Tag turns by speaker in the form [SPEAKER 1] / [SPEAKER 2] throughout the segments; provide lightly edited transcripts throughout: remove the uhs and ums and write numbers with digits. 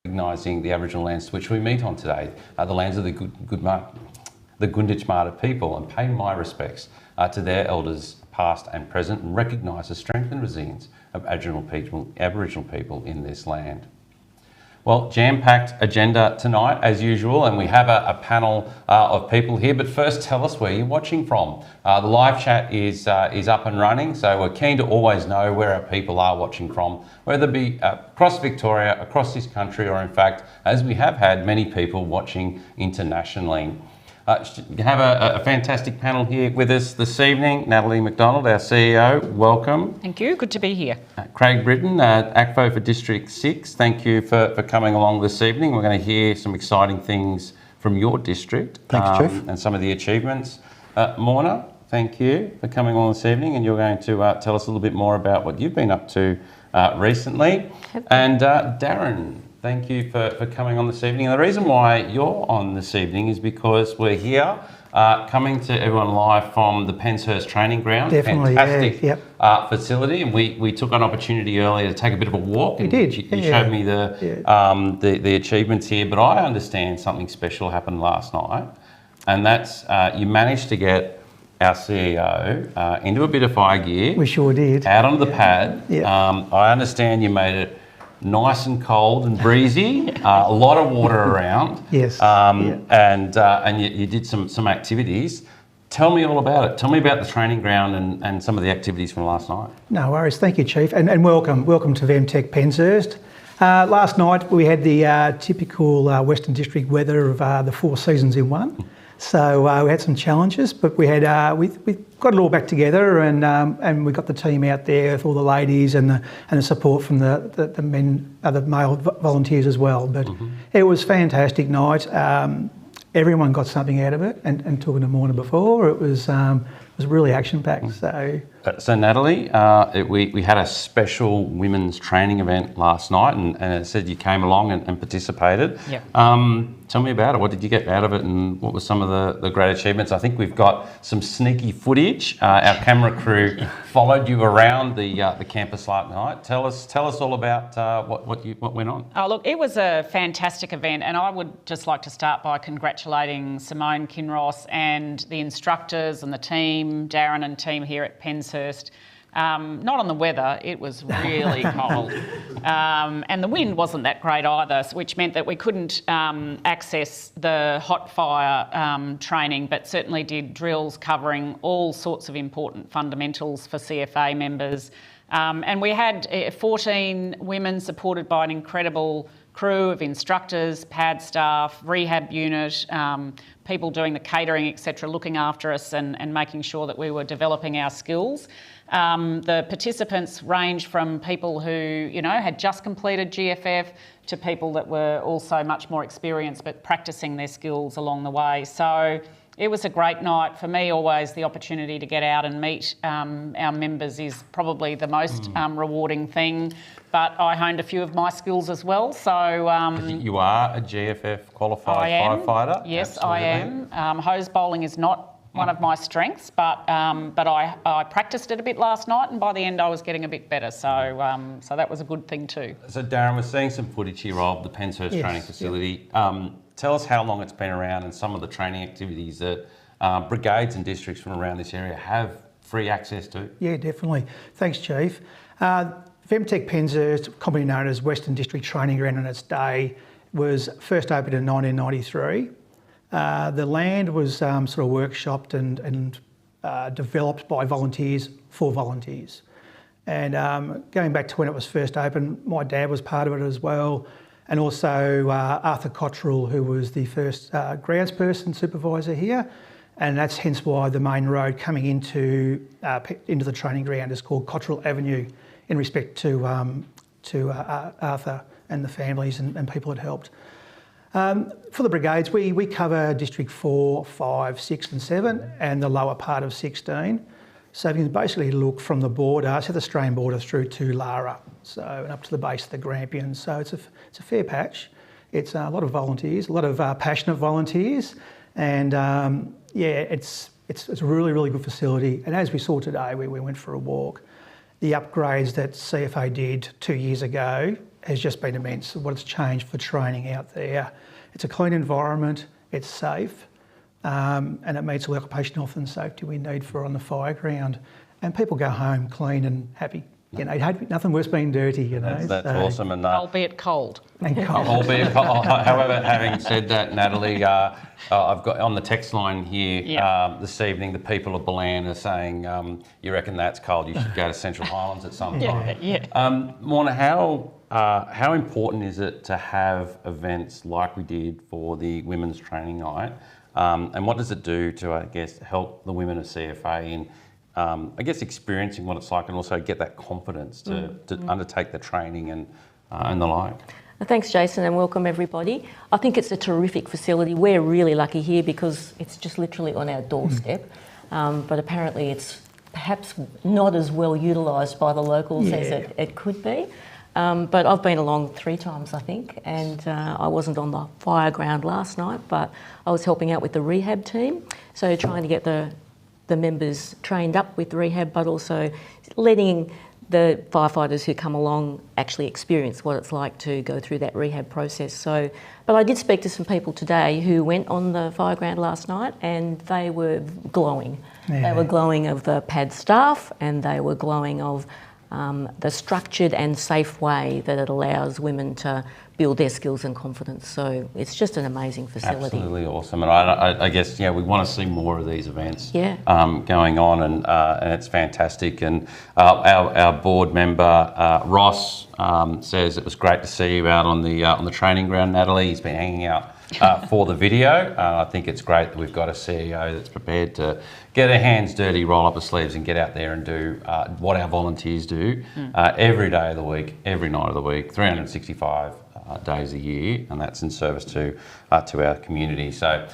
[SPEAKER 1] Recognising the Aboriginal lands which we meet on today, the lands of the Gunditj Marta people, and pay my respects to their elders past and present, and recognise the strength and resilience of Aboriginal people in this land. Well, jam-packed agenda tonight, as usual, and we have a panel of people here. But first, tell us where you're watching from. The live chat is up and running, so we're keen to always know where our people are watching from, whether it be across Victoria, across this country, or in fact, as we have had many people watching internationally. We have a fantastic panel here with us this evening. Natalie McDonald, our CEO, welcome.
[SPEAKER 2] Thank you, good to be here.
[SPEAKER 1] Craig Britton, ACFO for District 6, thank you for coming along this evening. We're going to hear some exciting things from your district.
[SPEAKER 3] Thanks, Chief.
[SPEAKER 1] And some of the achievements. Morna, thank you for coming along this evening, and you're going to tell us a little bit more about what you've been up to recently. And Darren, thank you for coming on this evening. And the reason why you're on this evening is because we're here coming to everyone live from the Penshurst training ground.
[SPEAKER 3] Definitely,
[SPEAKER 1] fantastic
[SPEAKER 3] yeah.
[SPEAKER 1] facility. And we took an opportunity earlier to take a bit of a walk.
[SPEAKER 3] You did.
[SPEAKER 1] You showed me the achievements here, but I understand something special happened last night, and that's you managed to get our CEO into a bit of fire gear.
[SPEAKER 3] We sure did.
[SPEAKER 1] Out on the pad.
[SPEAKER 3] Yeah.
[SPEAKER 1] I understand you made it nice and cold and breezy, a lot of water around.
[SPEAKER 3] Yes.
[SPEAKER 1] And you did some activities. Tell me all about it. Tell me about the training ground and some of the activities from last night.
[SPEAKER 3] No worries. Thank you, Chief, and welcome to VEMTC Penshurst. Last night we had the typical Western District weather of the 4 seasons in one. So we had some challenges, but we had we got it all back together, and we got the team out there with all the ladies and the support from the men, the male volunteers as well. But it was a fantastic night. Everyone got something out of it, and talking to Morna before, it was really action packed.
[SPEAKER 1] So Natalie, we had a special women's training event last night, and it said you came along and participated.
[SPEAKER 2] Yeah.
[SPEAKER 1] Tell me about it. What did you get out of it, and what were some of the great achievements? I think we've got some sneaky footage. Our camera crew followed you around the campus last night. Tell us all about what went on.
[SPEAKER 2] Oh, look, it was a fantastic event, and I would just like to start by congratulating Simone Kinross and the instructors and the team, Darren and team here at Penshurst. Not on the weather, it was really cold. And the wind wasn't that great either, which meant that we couldn't access the hot fire training, but certainly did drills covering all sorts of important fundamentals for CFA members. And we had 14 women supported by an incredible crew of instructors, pad staff, rehab unit, people doing the catering, etc., looking after us and making sure that we were developing our skills. The participants ranged from people who, had just completed GFF to people that were also much more experienced but practicing their skills along the way. So it was a great night. For me, always the opportunity to get out and meet our members is probably the most rewarding thing. But I honed a few of my skills as well. So
[SPEAKER 1] you are a GFF qualified firefighter?
[SPEAKER 2] Yes,
[SPEAKER 1] absolutely.
[SPEAKER 2] I am. Hose bowling is not one of my strengths, but I practiced it a bit last night, and by the end I was getting a bit better. So that was a good thing too.
[SPEAKER 1] So Darren, we're seeing some footage here of the Penshurst training facility. Tell us how long it's been around and some of the training activities that brigades and districts from around this area have free access to. Yeah,
[SPEAKER 3] definitely. Thanks, Chief. VEMTC Penshurst, commonly known as Western District Training Ground on its day, was first opened in 1993. The land was sort of workshopped and developed by volunteers for volunteers. And going back to when it was first opened, my dad was part of it as well, and also Arthur Cottrell, who was the first groundsperson supervisor here, and that's hence why the main road coming into the training ground is called Cottrell Avenue, in respect to Arthur and the families and people that helped. For the brigades, we cover District 4, 5, 6 and 7 and the lower part of 16. So you can basically look from the border, so the Australian border through to Lara, and up to the base of the Grampians. So it's a fair patch. It's a lot of volunteers, a lot of passionate volunteers, and it's a really, really good facility. And as we saw today, we went for a walk. The upgrades that CFA did 2 years ago has just been immense. What it's changed for training out there. It's a clean environment, it's safe, and it meets all the occupational health and safety we need for on the fire ground. And people go home clean and happy. You know, nothing worse being dirty, you know.
[SPEAKER 1] That's awesome. And,
[SPEAKER 2] Albeit cold.
[SPEAKER 3] And cold.
[SPEAKER 1] albeit cold. However, having said that, Natalie, I've got on the text line here this evening, the people of Balan are saying, you reckon that's cold, you should go to Central Highlands at some time. Morna, how important is it to have events like we did for the Women's Training Night? And what does it do to, I guess, help the women of CFA in, I guess, experiencing what it's like and also get that confidence to undertake the training and the like?
[SPEAKER 4] Thanks, Jason, and welcome everybody. I think it's a terrific facility. We're really lucky here because it's just literally on our doorstep, but apparently it's perhaps not as well utilised by the locals as it could be. But I've been along 3 times, I think, and I wasn't on the fire ground last night, but I was helping out with the rehab team, so trying to get the members trained up with rehab, but also letting the firefighters who come along actually experience what it's like to go through that rehab process. So, but I did speak to some people today who went on the fire ground last night and they were glowing. They were glowing of the pad staff and they were glowing of the structured and safe way that it allows women to build their skills and confidence. So it's just an amazing facility.
[SPEAKER 1] Absolutely awesome. And I guess, we want to see more of these events going on, and it's fantastic. And our board member, Ross, says it was great to see you out on the training ground, Natalie. He's been hanging out for the video. I think it's great that we've got a CEO that's prepared to get their hands dirty, roll up her sleeves and get out there and do what our volunteers do every day of the week, every night of the week, 365 days a year, and that's in service to our community. So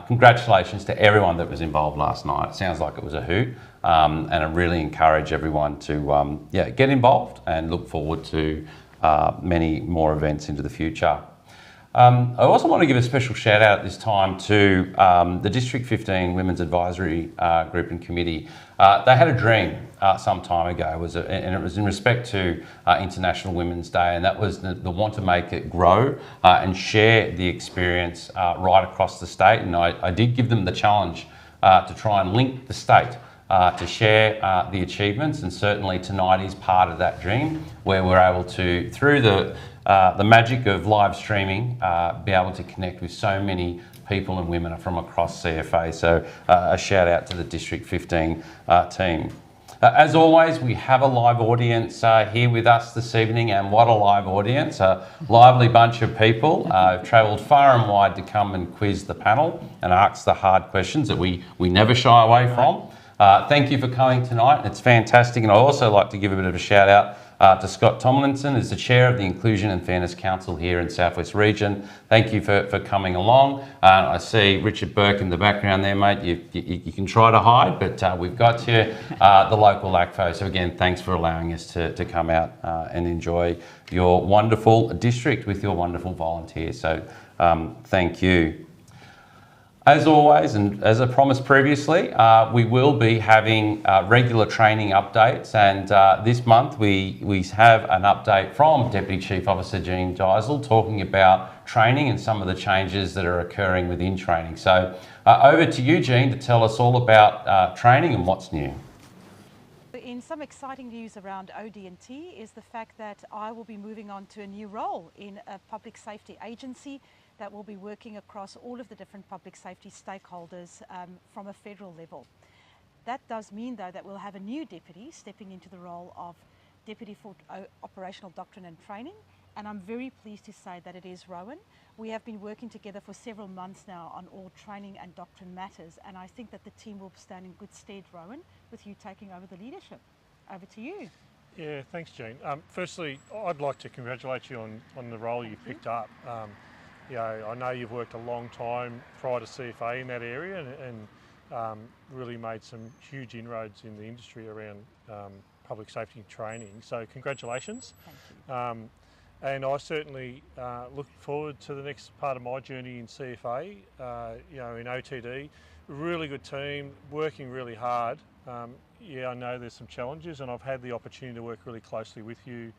[SPEAKER 1] congratulations to everyone that was involved last night. It sounds like it was a hoot, and I really encourage everyone to get involved and look forward to many more events into the future. I also want to give a special shout out at this time to the District 15 Women's Advisory Group and Committee. They had a dream some time ago, and it was in respect to International Women's Day, and that was the want to make it grow and share the experience right across the state. And I did give them the challenge to try and link the state to share the achievements, and certainly tonight is part of that dream, where we're able to, through the magic of live streaming, be able to connect with so many people and women from across CFA. So a shout out to the District 15 team. As always, we have a live audience here with us this evening, and what a live audience, a lively bunch of people who've travelled far and wide to come and quiz the panel and ask the hard questions that we never shy away from. Thank you for coming tonight. It's fantastic. And I'd also like to give a bit of a shout out to Scott Tomlinson, as the Chair of the Inclusion and Fairness Council here in South West Region. Thank you for coming along. I see Richard Burke in the background there, mate. You can try to hide, but we've got you, the local ACFO. So again, thanks for allowing us to come out and enjoy your wonderful district with your wonderful volunteers. So thank you. As always, and as I promised previously, we will be having regular training updates, and this month we have an update from Deputy Chief Officer Jean Geisel talking about training and some of the changes that are occurring within training. So over to you, Jean, to tell us all about training and what's new.
[SPEAKER 5] In some exciting news around OD&T is the fact that I will be moving on to a new role in a public safety agency that will be working across all of the different public safety stakeholders from a federal level. That does mean, though, that we'll have a new deputy stepping into the role of Deputy for Operational Doctrine and Training, and I'm very pleased to say that it is Rowan. We have been working together for several months now on all training and doctrine matters, and I think that the team will stand in good stead, Rowan, with you taking over the leadership. Over to you.
[SPEAKER 6] Yeah, thanks, Jean. Firstly, I'd like to congratulate you on the role you picked up. I know you've worked a long time prior to CFA in that area and really made some huge inroads in the industry around public safety training. So congratulations.
[SPEAKER 5] Thank you.
[SPEAKER 6] And I certainly look forward to the next part of my journey in CFA, in OTD. Really good team, working really hard. I know there's some challenges, and I've had the opportunity to work really closely with you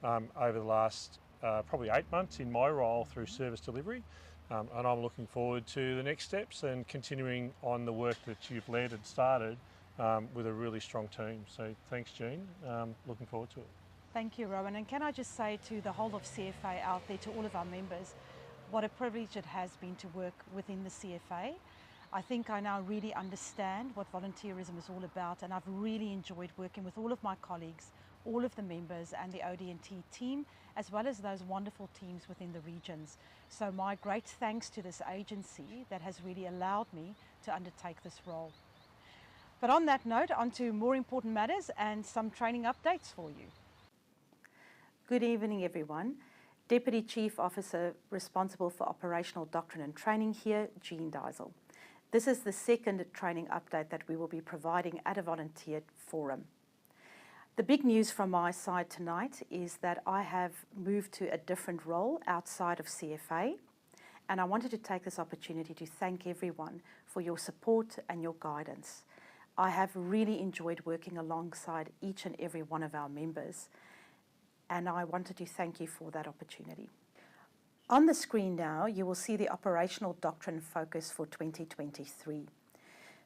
[SPEAKER 6] over the last probably 8 months in my role through service delivery, and I'm looking forward to the next steps and continuing on the work that you've led and started with a really strong team. So thanks, Jean. Looking forward to it.
[SPEAKER 5] Thank you, Rowan. And can I just say to the whole of CFA out there, to all of our members, what a privilege it has been to work within the CFA. I think I now really understand what volunteerism is all about, and I've really enjoyed working with all of my colleagues, all of the members and the OD&T team, as well as those wonderful teams within the regions. So my great thanks to this agency that has really allowed me to undertake this role. But on that note, on to more important matters and some training updates for you.
[SPEAKER 7] Good evening, everyone. Deputy Chief Officer responsible for operational doctrine and training here, Jean Diesel. This is the second training update that we will be providing at a volunteer forum. The big news from my side tonight is that I have moved to a different role outside of CFA, and I wanted to take this opportunity to thank everyone for your support and your guidance. I have really enjoyed working alongside each and every one of our members, and I wanted to thank you for that opportunity. On the screen now, you will see the operational doctrine focus for 2023.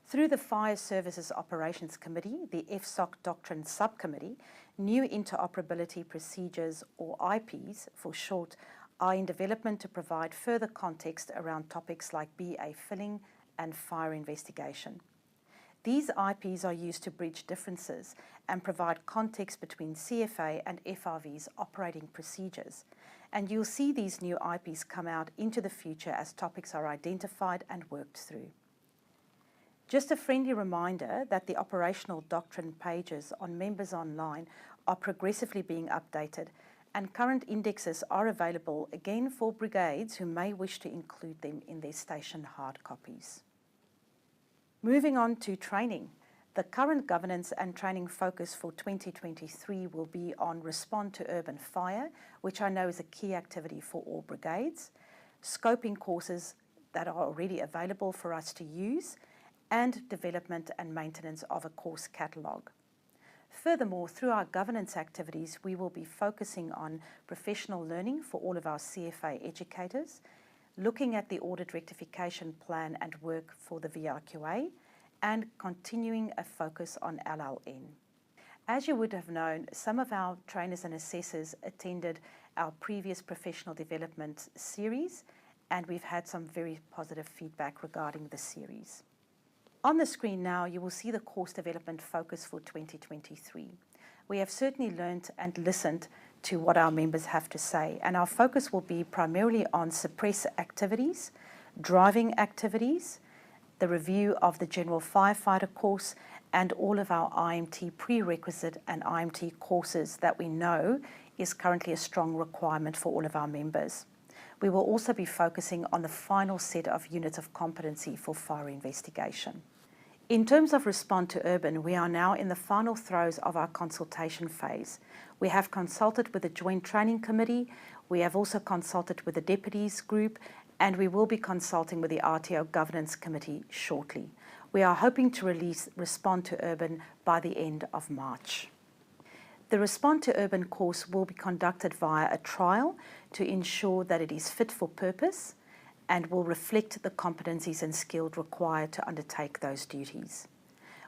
[SPEAKER 7] Through the Fire Services Operations Committee, the FSOC Doctrine Subcommittee, new interoperability procedures, or IPs for short, are in development to provide further context around topics like BA filling and fire investigation. These IPs are used to bridge differences and provide context between CFA and FRV's operating procedures. And you'll see these new IPs come out into the future as topics are identified and worked through. Just a friendly reminder that the operational doctrine pages on Members Online are progressively being updated, and current indexes are available again for brigades who may wish to include them in their station hard copies. Moving on to training. The current governance and training focus for 2023 will be on Respond to Urban Fire, which I know is a key activity for all brigades, scoping courses that are already available for us to use, and development and maintenance of a course catalogue. Furthermore, through our governance activities, we will be focusing on professional learning for all of our CFA educators, looking at the audit rectification plan and work for the VRQA, and continuing a focus on LLN. As you would have known, some of our trainers and assessors attended our previous professional development series, and we've had some very positive feedback regarding the series. On the screen now, you will see the course development focus for 2023. We have certainly learned and listened to what our members have to say, and our focus will be primarily on suppress activities, driving activities, the review of the general firefighter course, and all of our IMT prerequisite and IMT courses that we know is currently a strong requirement for all of our members. We will also be focusing on the final set of units of competency for fire investigation. In terms of Respond to Urban, we are now in the final throes of our consultation phase. We have consulted with the Joint Training Committee, we have also consulted with the Deputies Group, and we will be consulting with the RTO Governance Committee shortly. We are hoping to release Respond to Urban by the end of March. The Respond to Urban course will be conducted via a trial to ensure that it is fit for purpose and will reflect the competencies and skills required to undertake those duties.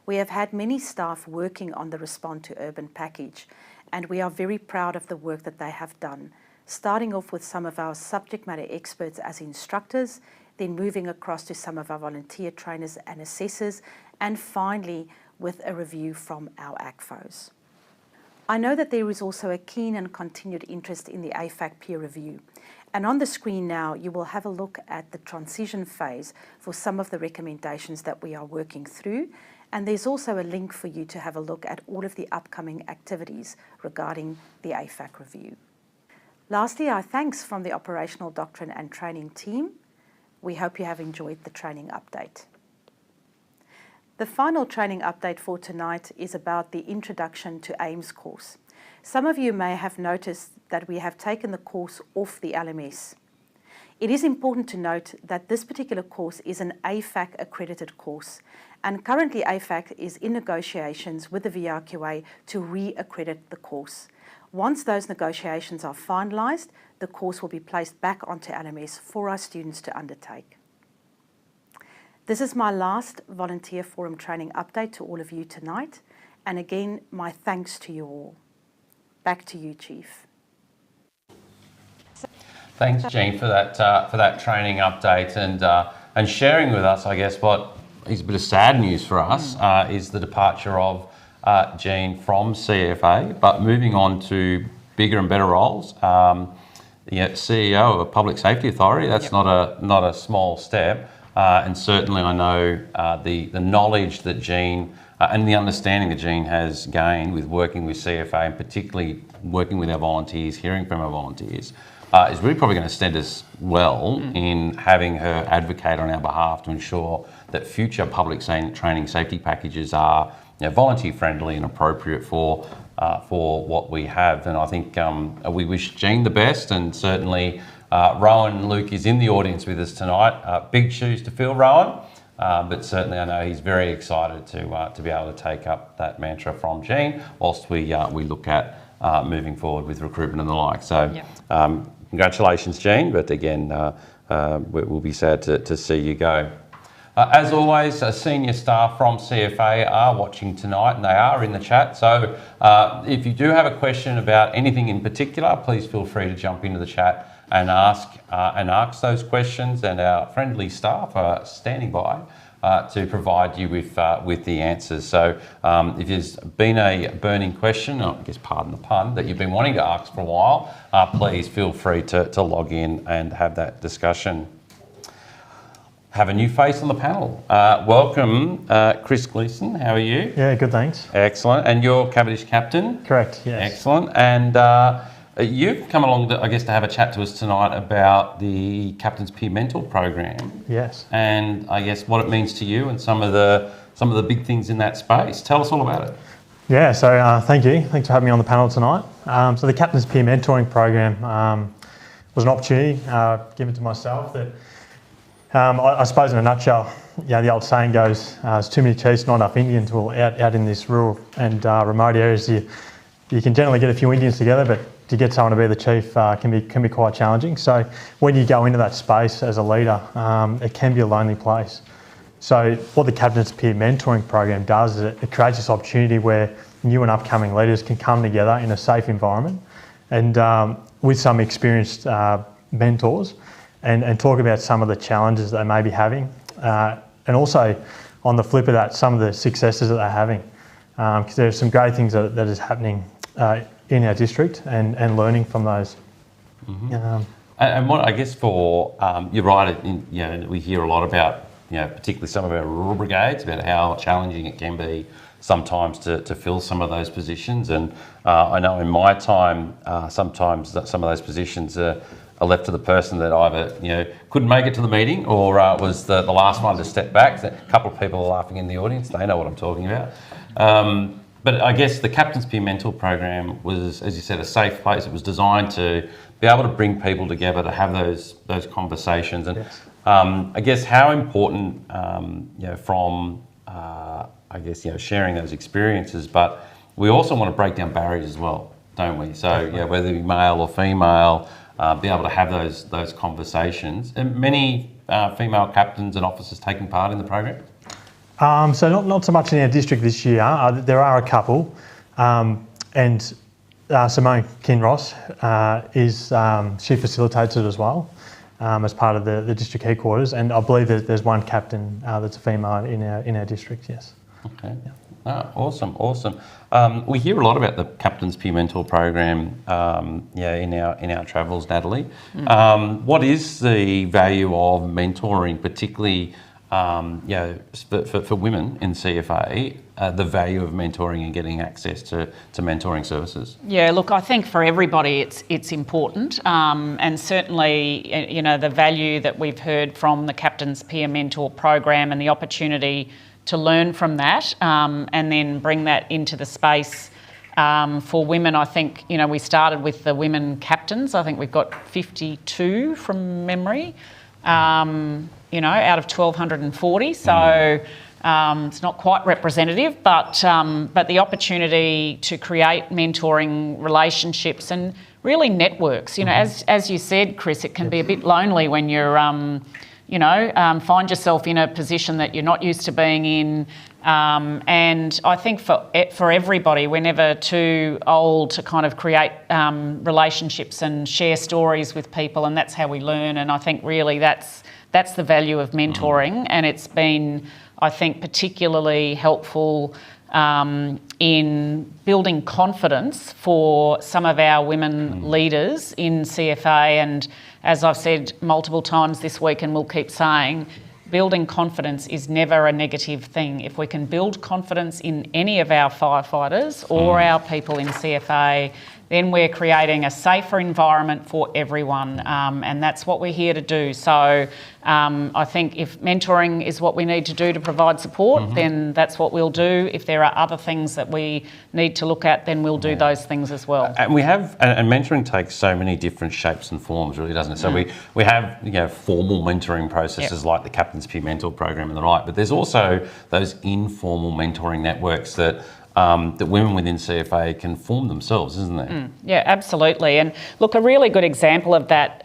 [SPEAKER 7] We have had many staff working on the Respond to Urban package, and we are very proud of the work that they have done, starting off with some of our subject matter experts as instructors, then moving across to some of our volunteer trainers and assessors, and finally with a review from our ACFOs. I know that there is also a keen and continued interest in the AFAC peer review, and on the screen now you will have a look at the transition phase for some of the recommendations that we are working through, and there's also a link for you to have a look at all of the upcoming activities regarding the AFAC review. Lastly, our thanks from the Operational Doctrine and Training team. We hope you have enjoyed the training update. The final training update for tonight is about the Introduction to AIMS course. Some of you may have noticed that we have taken the course off the LMS. It is important to note that this particular course is an AFAC accredited course, and currently AFAC is in negotiations with the VRQA to re-accredit the course. Once those negotiations are finalised, the course will be placed back onto LMS for our students to undertake. This is my last Volunteer Forum training update to all of you tonight. And again, my thanks to you all. Back to you, Chief.
[SPEAKER 1] Thanks, Jean, for that training update and sharing with us, I guess, what is a bit of sad news for us is the departure of Jean from CFA, but moving on to bigger and better roles. CEO of a public safety authority, that's not a small step. And certainly I know the knowledge that Jean and the understanding that Jean has gained with working with CFA and particularly working with our volunteers, hearing from our volunteers, is really probably going to stand us well in having her advocate on our behalf to ensure that future public training safety packages are volunteer friendly and appropriate for what we have. And I think we wish Jean the best, and certainly Rowan Luke is in the audience with us tonight. Big shoes to fill, Rowan, but certainly I know he's very excited to be able to take up that mantra from Jean whilst we look at moving forward with recruitment and the like. So congratulations, Jean, but again, we'll be sad to see you go. As always, senior staff from CFA are watching tonight and they are in the chat. So if you do have a question about anything in particular, please feel free to jump into the chat and ask those questions, and our friendly staff are standing by to provide you with the answers. So if there's been a burning question, I guess pardon the pun, that you've been wanting to ask for a while, please feel free to log in and have that discussion. Have a new face on the panel. Welcome, Chris Gleeson. How are you?
[SPEAKER 8] Yeah, good, thanks.
[SPEAKER 1] Excellent. And you're Cavendish captain?
[SPEAKER 8] Correct, yes.
[SPEAKER 1] Excellent. And you've come along, to have a chat to us tonight about the Captain's Peer Mentor program.
[SPEAKER 8] Yes.
[SPEAKER 1] And I guess what it means to you and some of the big things in that space. Tell us all about it.
[SPEAKER 8] Yeah, so thank you. Thanks for having me on the panel tonight. So the Captain's Peer Mentoring program was an opportunity given to myself that I suppose in a nutshell, the old saying goes, there's too many chiefs, not enough Indians. Well, out in this rural and remote areas, you can generally get a few Indians together, but to get someone to be the chief can be quite challenging. So when you go into that space as a leader, it can be a lonely place. So what the Captain's Peer Mentoring program does is it creates this opportunity where new and upcoming leaders can come together in a safe environment and with some experienced mentors and talk about some of the challenges they may be having, and also on the flip of that, some of the successes that they're having, because there's some great things that is happening in our district and learning from those.
[SPEAKER 1] Mm-hmm. And what I guess for you're right, we hear a lot about particularly some of our rural brigades about how challenging it can be sometimes to fill some of those positions, and I know in my time sometimes some of those positions are left to the person that either couldn't make it to the meeting or was the last one to step back. A couple of people are laughing in the audience; they know what I'm talking about. But I guess the Captain's Peer Mentor program was, as you said, a safe place. It was designed to be able to bring people together to have those conversations, and
[SPEAKER 8] yes.
[SPEAKER 1] I guess how important from sharing those experiences, but we also want to break down barriers as well, don't we? So whether it be male or female. Be able to have those conversations. And many female captains and officers taking part in the program?
[SPEAKER 8] So not so much in our district this year. There are a couple, and Simone Kinross she facilitates it as well as part of the district headquarters. And I believe that there's one captain that's a female in our district. Yes.
[SPEAKER 1] Okay. Yeah. Awesome. We hear a lot about the Captain's Peer Mentor program, in our travels, Natalie. What is the value of mentoring, particularly, for women in CFA? The value of mentoring and getting access to mentoring services.
[SPEAKER 2] Yeah, look, I think for everybody it's important, and certainly the value that we've heard from the Captain's Peer Mentor program and the opportunity to learn from that and then bring that into the space for women. I think, we started with the women captains. I think we've got 52 from memory, out of 1,240. So it's not quite representative, but the opportunity to create mentoring relationships and really networks. As you said, Chris, it can be a bit lonely when you're find yourself in a position that you're not used to being in. And I think for everybody, we're never too old to kind of create relationships and share stories with people, and that's how we learn. And I think really that's the value of mentoring, and it's been, I think, particularly helpful in building confidence for some of our women leaders in CFA. And as I've said multiple times this week, and we'll keep saying, building confidence is never a negative thing. If we can build confidence in any of our firefighters or our people in CFA, then we're creating a safer environment for everyone, and that's what we're here to do. So I think if mentoring is what we need to do to provide support, then that's what we'll do. If there are other things that we need to look at, then we'll do those things as well.
[SPEAKER 1] And and mentoring takes so many different shapes and forms, really, doesn't it? So we have formal mentoring processes like the Captain's Peer Mentor program and the like, but there's also those informal mentoring networks that women within CFA can form themselves, isn't there?
[SPEAKER 2] Yeah, absolutely. And look, a really good example of that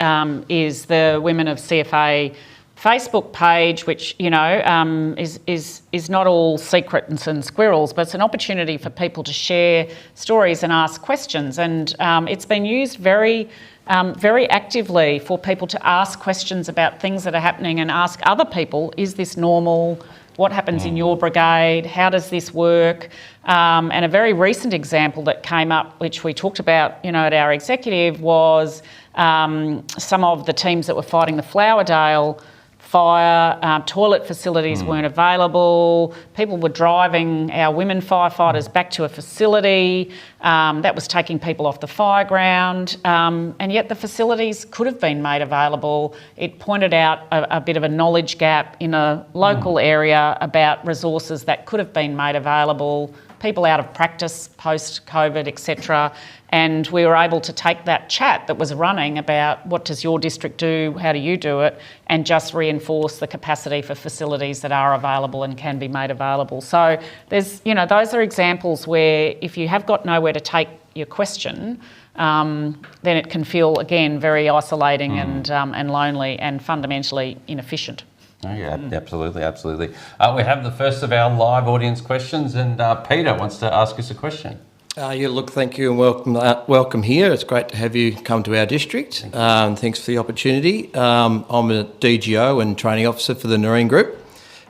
[SPEAKER 2] is the Women of CFA Facebook page, which is not all secrets and squirrels, but it's an opportunity for people to share stories and ask questions. And it's been used very actively for people to ask questions about things that are happening and ask other people, is this normal? What happens in your brigade? How does this work? And a very recent example that came up, which we talked about, at our executive, was some of the teams that were fighting the Flowerdale fire, toilet facilities weren't available. People were driving our women firefighters back to a facility that was taking people off the fire ground, and yet the facilities could have been made available. It pointed out a bit of a knowledge gap in a local area about resources that could have been made available, people out of practice post-COVID, etc. And we were able to take that chat that was running about what does your district do, how do you do it, and just reinforce the capacity for facilities that are available and can be made available. So there's, those are examples where if you have got nowhere to take your question, then it can feel, again, very isolating and lonely and fundamentally inefficient.
[SPEAKER 1] Oh, yeah, absolutely. We have the first of our live audience questions, and Peter wants to ask us a question.
[SPEAKER 9] Thank you and welcome here. It's great to have you come to our district. Thanks for the opportunity. I'm a DGO and training officer for the Noreen Group,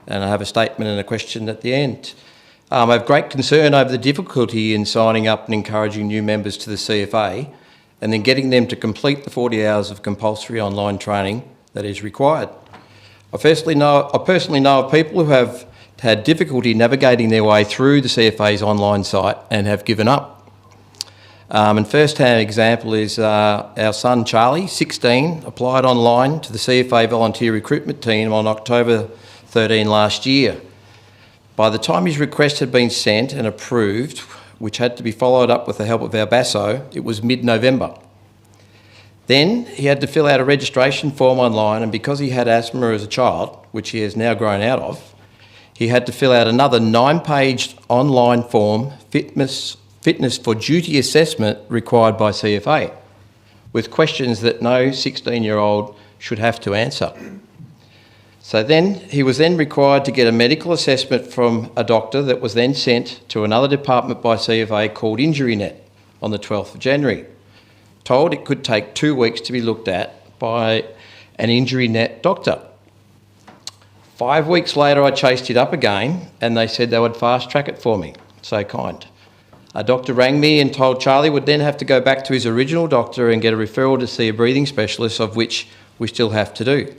[SPEAKER 9] and I have a statement and a question at the end. I have great concern over the difficulty in signing up and encouraging new members to the CFA, and then getting them to complete the 40 hours of compulsory online training that is required. I personally know of people who have had difficulty navigating their way through the CFA's online site and have given up. And first-hand example is our son Charlie, 16, applied online to the CFA volunteer recruitment team on October 13 last year. By the time his request had been sent and approved, which had to be followed up with the help of our BASO, it was mid-November. Then he had to fill out a registration form online, and because he had asthma as a child, which he has now grown out of, he had to fill out another 9-page online form, fitness for duty assessment required by CFA, with questions that no 16-year-old should have to answer. So then he was then required to get a medical assessment from a doctor that was then sent to another department by CFA called InjuryNet on the 12th of January. Told it could take 2 weeks to be looked at by an InjuryNet doctor. 5 weeks later, I chased it up again and they said they would fast track it for me. So kind. A doctor rang me and told Charlie would then have to go back to his original doctor and get a referral to see a breathing specialist, of which we still have to do.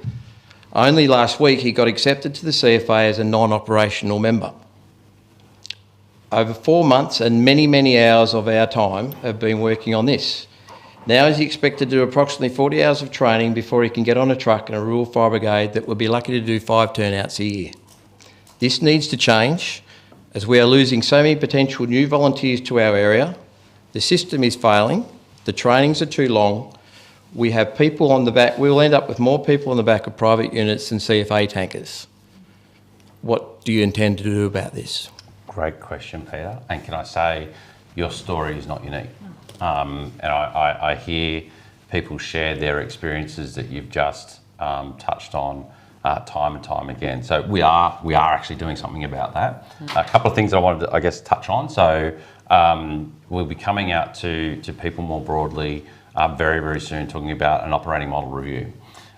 [SPEAKER 9] Only last week he got accepted to the CFA as a non-operational member. Over 4 months and many, many hours of our time have been working on this. Now he's expected to do approximately 40 hours of training before he can get on a truck in a rural fire brigade that would be lucky to do 5 turnouts a year. This needs to change, as we are losing so many potential new volunteers to our area. The system is failing, the trainings are too long, we have people on the back, we'll end up with more people on the back of private units than CFA tankers. What do you intend to do about this?
[SPEAKER 1] Great question, Peter. And can I say, your story is not unique. And I hear people share their experiences that you've just touched on. time and time again. So we are actually doing something about that. A couple of things I wanted to, I guess, touch on. So we'll be coming out to people more broadly very, very soon, talking about an operating model review.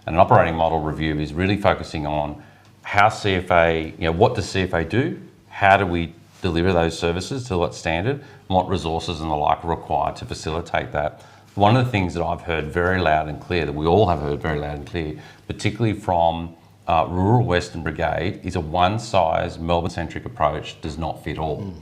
[SPEAKER 1] And an operating model review is really focusing on how CFA, what does CFA do? How do we deliver those services to what standard? And what resources and the like are required to facilitate that? One of the things that I've heard very loud and clear, that we all have heard very loud and clear, particularly from rural Western Brigade, is a one-size Melbourne-centric approach does not fit all.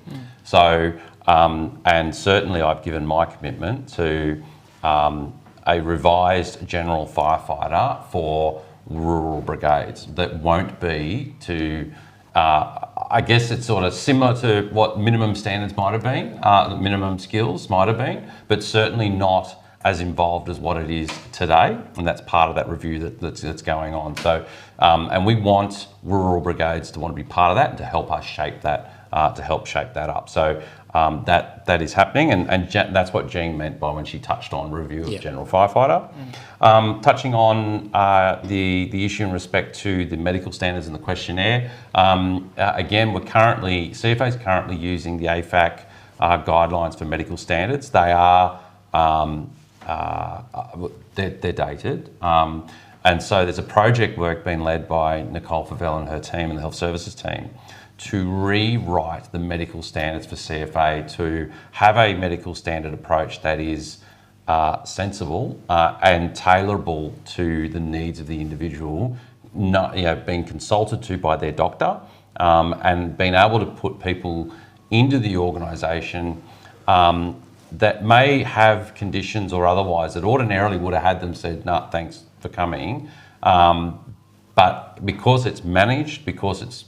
[SPEAKER 1] So, and certainly I've given my commitment to a revised general firefighter for rural brigades that won't be to, I guess it's sort of similar to what minimum standards might have been, minimum skills might have been, but certainly not as involved as what it is today, and that's part of that review that's going on. So, and we want rural brigades to want to be part of that and to help us shape that, up. So that is happening, and that's what Jean meant by when she touched on review of general firefighter. Touching on the issue in respect to the medical standards and the questionnaire, again, CFA is currently using the AFAC guidelines for medical standards. They are they're dated. And so there's a project work being led by Nicole Favell and her team and the health services team to rewrite the medical standards for CFA to have a medical standard approach that is sensible and tailorable to the needs of the individual, not, being consulted to by their doctor, and being able to put people into the organisation that may have conditions or otherwise that ordinarily would have had them said, "No, thanks for coming." But because it's managed, because it's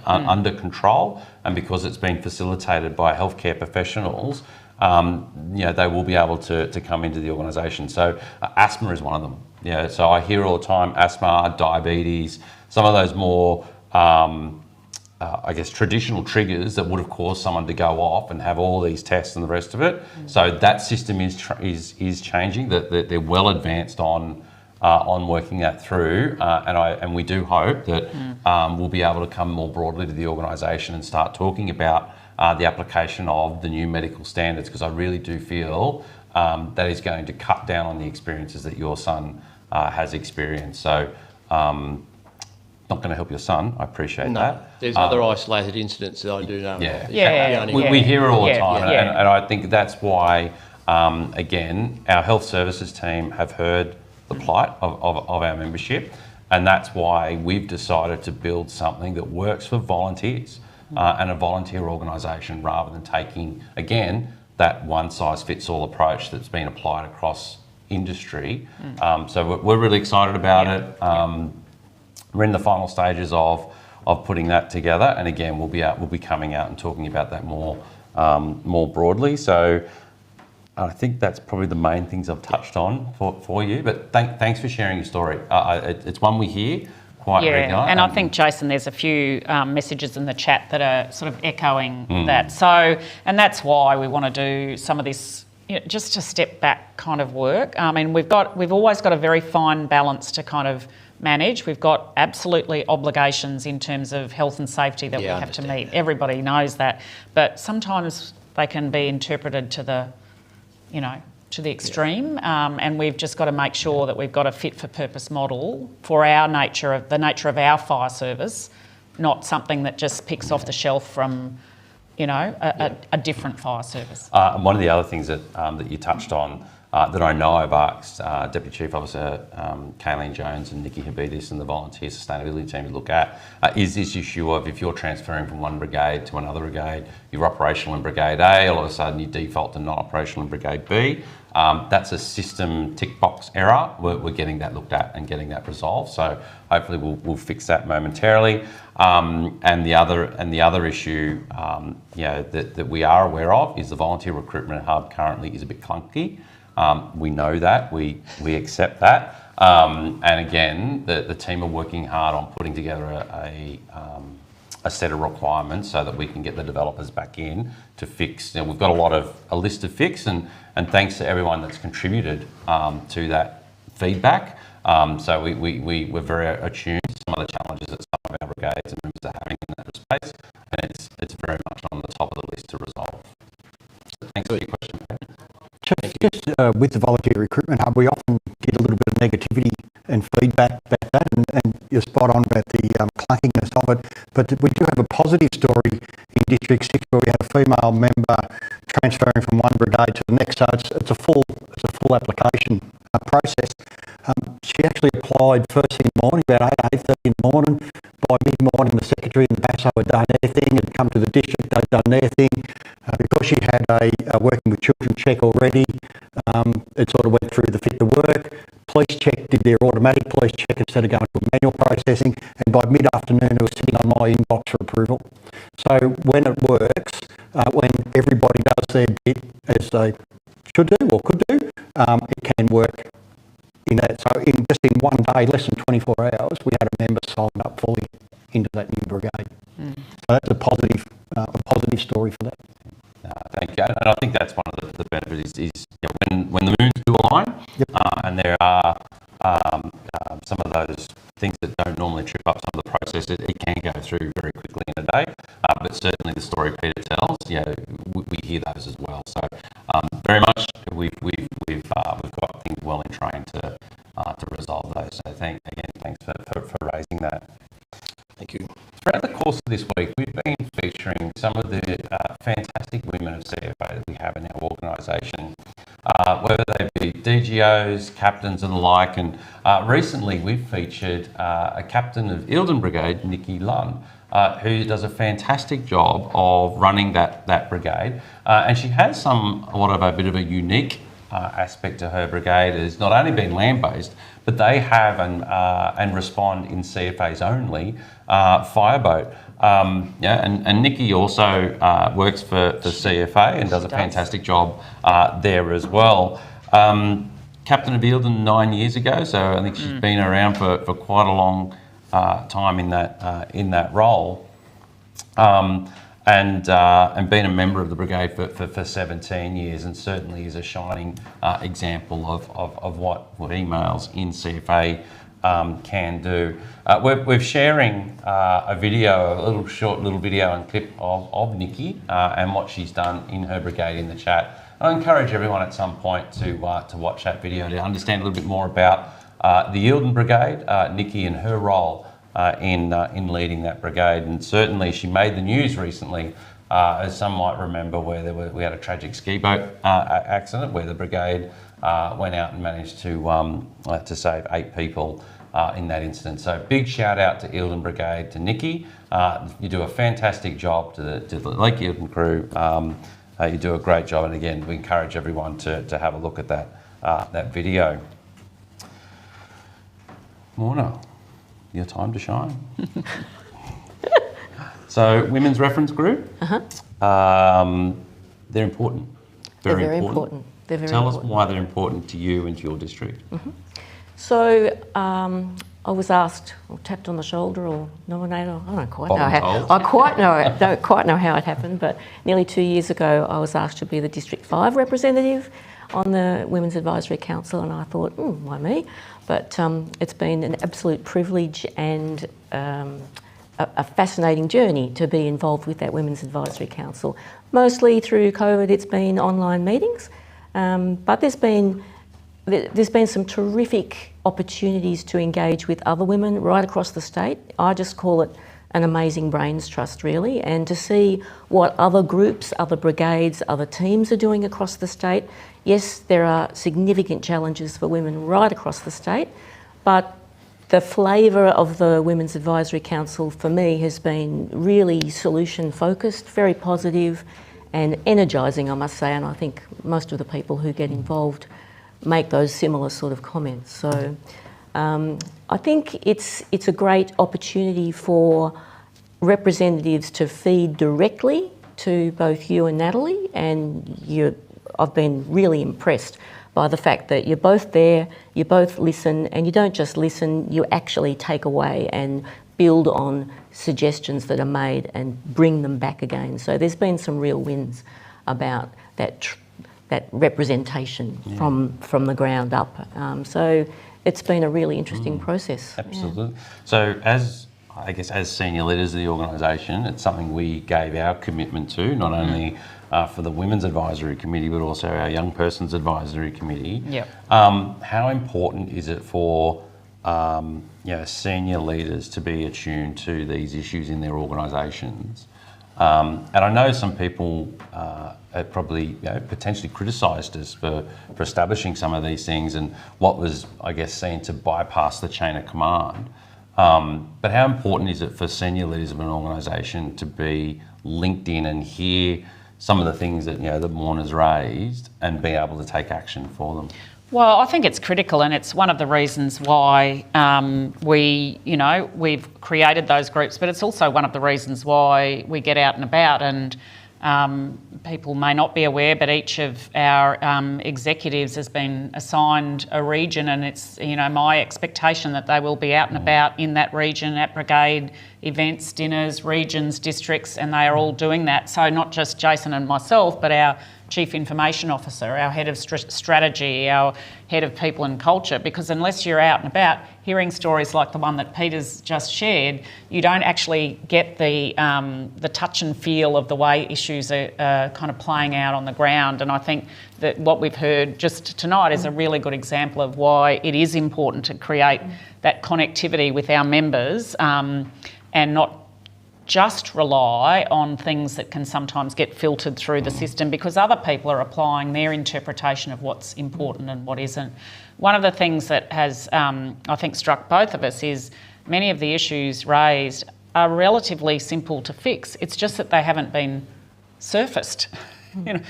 [SPEAKER 1] under control, and because it's been facilitated by healthcare professionals, they will be able to come into the organisation. So asthma is one of them. So I hear all the time asthma, diabetes, some of those more traditional triggers that would have caused someone to go off and have all these tests and the rest of it. So that system is changing. That they're well advanced on working that through, and we do hope that we'll be able to come more broadly to the organisation and start talking about the application of the new medical standards, because I really do feel that is going to cut down on the experiences that your son has experienced. So. Not going to help your son. I appreciate that.
[SPEAKER 9] There's other isolated incidents that I do know.
[SPEAKER 1] We hear it all the time, and I think that's why, again, our health services team have heard the plight of our membership, and that's why we've decided to build something that works for volunteers and a volunteer organisation, rather than taking, again, that one-size-fits-all approach that's been applied across industry. So we're really excited about it. We're in the final stages of putting that together, and again, we'll be coming out and talking about that more broadly. So I think that's probably the main things I've touched on for you. But thanks for sharing your story. It's one we hear quite regularly.
[SPEAKER 2] And I think, Jason, there's a few messages in the chat that are sort of echoing that. So, and that's why we want to do some of this. Just a step back kind of work. I mean, we've always got a very fine balance to kind of manage. We've got absolutely obligations in terms of health and safety that we have to meet. Everybody knows that, but sometimes they can be interpreted to the, to the extreme, and we've just got to make sure that we've got a fit for purpose model for the nature of our fire service, not something that just picks off the shelf from, a different fire service.
[SPEAKER 1] One of the other things that you touched on, that I know I've asked Deputy Chief Officer Kayleen Jones and Nikki Habidis and the volunteer sustainability team to look at, is this issue of if you're transferring from one brigade to another brigade, you're operational in Brigade A, all of a sudden you default to non-operational in Brigade B. That's a system tick box error. We're getting that looked at and getting that resolved. So hopefully we'll fix that momentarily. And the other issue that we are aware of is the volunteer recruitment hub currently is a bit clunky. We know that, we accept that, and again, the team are working hard on putting together a set of requirements so that we can get the developers back in to fix. We've got a list of fix, and thanks to everyone that's contributed to feedback. So we were very attuned to some of the challenges that some of our brigades and members are having in that space, and it's very much on the top of the list to resolve. So thanks for your question, Pat.
[SPEAKER 10] Just with the volunteer recruitment hub, we often get a little bit of negativity and feedback about that, and you're spot on about the clunkiness of it. But we do have a positive story in District 6 where we had a female member transferring from one brigade to the next. So it's a full application process. She actually applied first thing in the morning, about 8:30 in the morning. By mid-morning, the secretary and the BASO had done their thing, had come to the district, they'd done their thing. Because she had a working with children check already, it sort of went through the fit to work. Police check did their automatic police check instead of going to manual processing, and by mid-afternoon it was sitting on my inbox for approval. So when it works, when everybody does their bit as they should do or could do, it can work in that. So just in one day, less than 24 hours, we had a member signed up fully into that new brigade. So that's a positive story for that.
[SPEAKER 1] Thank you. And I think that's one of the benefits is when the moons do align, and there are some of those things that don't normally trip up some of the process, it can go through very quickly in a day. But certainly the story Peter tells, we hear those as well. So very much we've got things well in train to resolve those. So thanks for raising that.
[SPEAKER 9] Thank you.
[SPEAKER 1] Throughout the course of this week, we've been featuring some of the fantastic women of CFA that we have in our organisation, whether they be DGOs, captains and the like. And recently we've featured a captain of Eildon Brigade, Nikki Lunn, who does a fantastic job of running that brigade. And she has somewhat of a bit of a unique aspect to her brigade. It's not only been land-based, but they have and respond in CFAs only fireboat. And Nikki also works for CFA and does a fantastic job there as well. Captain of Eildon 9 years ago, so I think she's been around for quite a long time in that role. And been a member of the brigade for 17 years, and certainly is a shining example of what females in CFA can do. We're sharing a short little video and clip of Nikki and what she's done in her brigade in the chat. I encourage everyone at some point to watch that video to understand a little bit more about the Eildon Brigade, Nikki and her role in leading that brigade. And certainly she made the news recently, as some might remember, where we had a tragic ski boat accident where the brigade went out and managed to save 8 people in that incident. So big shout out to Eildon Brigade, to Nikki. You do a fantastic job to the Lake Eildon crew. You do a great job, and again, we encourage everyone to have a look at that video. Morna, your time to shine. So, Women's Reference Group, they're important.
[SPEAKER 4] They're very important. They're very
[SPEAKER 1] Tell
[SPEAKER 4] important.
[SPEAKER 1] us why they're important to you and to your district.
[SPEAKER 4] So I was asked, or tapped on the shoulder, or nominated. I don't quite know how. Don't quite know how it happened, but nearly 2 years ago, I was asked to be the District 5 representative on the Women's Advisory Council, and I thought, why me? But it's been an absolute privilege and a fascinating journey to be involved with that Women's Advisory Council. Mostly through COVID, it's been online meetings, but there's been some terrific opportunities to engage with other women right across the state. I just call it an amazing brains trust, really, and to see what other groups, other brigades, other teams are doing across the state. Yes, there are significant challenges for women right across the state, but the flavour of the Women's Advisory Council for me has been really solution focused, very positive and energising, I must say, and I think most of the people who get involved make those similar sort of comments. So I think it's a great opportunity for representatives to feed directly to both you and Natalie, and I've been really impressed by the fact that you're both there, you both listen, and you don't just listen, you actually take away and build on suggestions that are made and bring them back again. So there's been some real wins about that that representation from the ground up. So it's been a really interesting process.
[SPEAKER 1] Absolutely. Yeah. So as senior leaders of the organisation, it's something we gave our commitment to, not only for the Women's Advisory Committee, but also our Young Persons Advisory Committee.
[SPEAKER 2] Yep.
[SPEAKER 1] How important is it for senior leaders to be attuned to these issues in their organisations? And I know some people have probably potentially criticised us for establishing some of these things and what was, I guess, seen to bypass the chain of command. But how important is it for senior leaders of an organisation to be linked in and hear some of the things that that Morna's raised and be able to take action for them?
[SPEAKER 2] Well, I think it's critical, and it's one of the reasons why we've created those groups, but it's also one of the reasons why we get out and about. And people may not be aware, but each of our executives has been assigned a region, and it's my expectation that they will be out and about in that region at brigade events, dinners, regions, districts, and they are all doing that. So not just Jason and myself, but our Chief Information Officer, our Head of Strategy, our Head of People and Culture, because unless you're out and about hearing stories like the one that Peter's just shared, you don't actually get the touch and feel of the way issues are kind of playing out on the ground. And I think that what we've heard just tonight is a really good example of why it is important to create that connectivity with our members and not just rely on things that can sometimes get filtered through the system because other people are applying their interpretation of what's important and what isn't. One of the things that has, I think, struck both of us is many of the issues raised are relatively simple to fix. It's just that they haven't been surfaced. And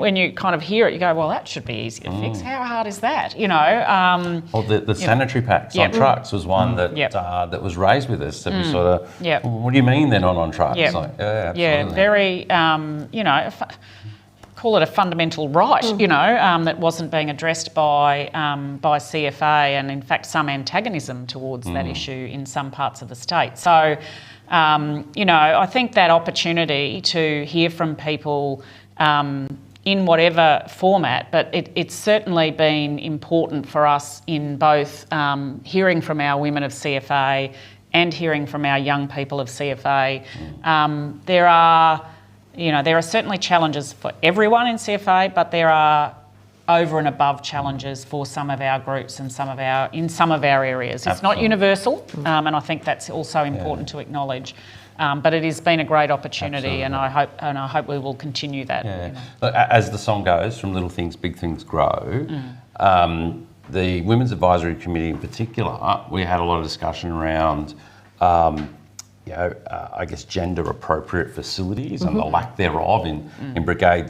[SPEAKER 2] when you kind of hear it, you go, well, that should be easy to fix. How hard is that?
[SPEAKER 1] Well, the sanitary packs on trucks was one that that was raised with us. That we sort of, well, what do you mean they're not on trucks? Like,
[SPEAKER 2] very, call it a fundamental right, that wasn't being addressed by CFA, and in fact some antagonism towards that issue in some parts of the state. So. I think that opportunity to hear from people in whatever format, but it's certainly been important for us in both hearing from our women of CFA and hearing from our young people of CFA. There are certainly challenges for everyone in CFA, but there are over and above challenges for some of our groups and in some of our areas. It's not universal, and I think that's also important to acknowledge. But it has been a great opportunity, and I hope we will continue that.
[SPEAKER 1] As the song goes, from little things, big things grow. The Women's Advisory Committee in particular, we had a lot of discussion around I guess gender appropriate facilities and the lack thereof in brigade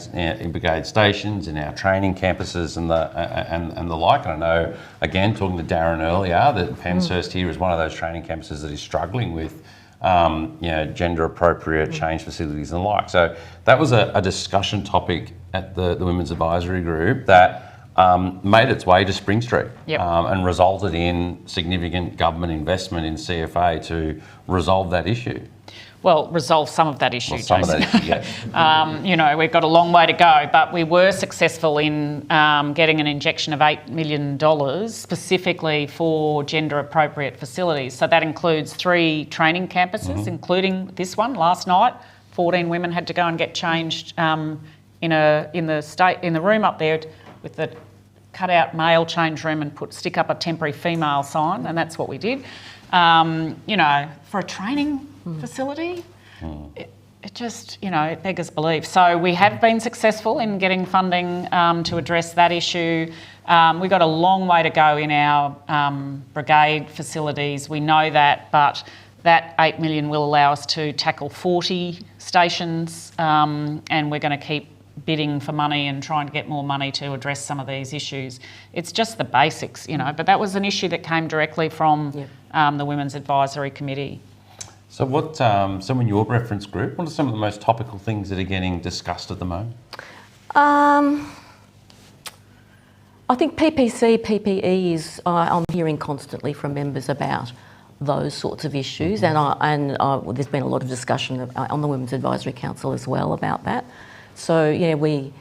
[SPEAKER 1] stations, in our training campuses and the like. And I know, again, talking to Darren earlier, that Penshurst here is one of those training campuses that is struggling with gender appropriate change facilities and the like. So that was a discussion topic at the Women's Advisory Group that made its way to Spring Street and resulted in significant government investment in CFA to resolve that issue.
[SPEAKER 2] Well, resolve some of that issue,
[SPEAKER 1] Jason. Some of that issue, yes.
[SPEAKER 2] We've got a long way to go, but we were successful in getting an injection of $8 million specifically for gender-appropriate facilities. So that includes 3 training campuses, including this one last night. 14 women had to go and get changed in the room up there with the cut-out male change room and stick up a temporary female sign, and that's what we did. For a training facility, it just, it beggars belief. So we have been successful in getting funding to address that issue. We've got a long way to go in our brigade facilities. We know that, but that $8 million will allow us to tackle 40 stations, and we're going to keep bidding for money and trying to get more money to address some of these issues. It's just the basics, but that was an issue that came directly from the Women's Advisory Committee.
[SPEAKER 1] So so in your reference group, what are some of the most topical things that are getting discussed at the moment?
[SPEAKER 4] I think PPC, PPE is, I'm hearing constantly from members about those sorts of issues, and there's been a lot of discussion on the Women's Advisory Council as well about that. So we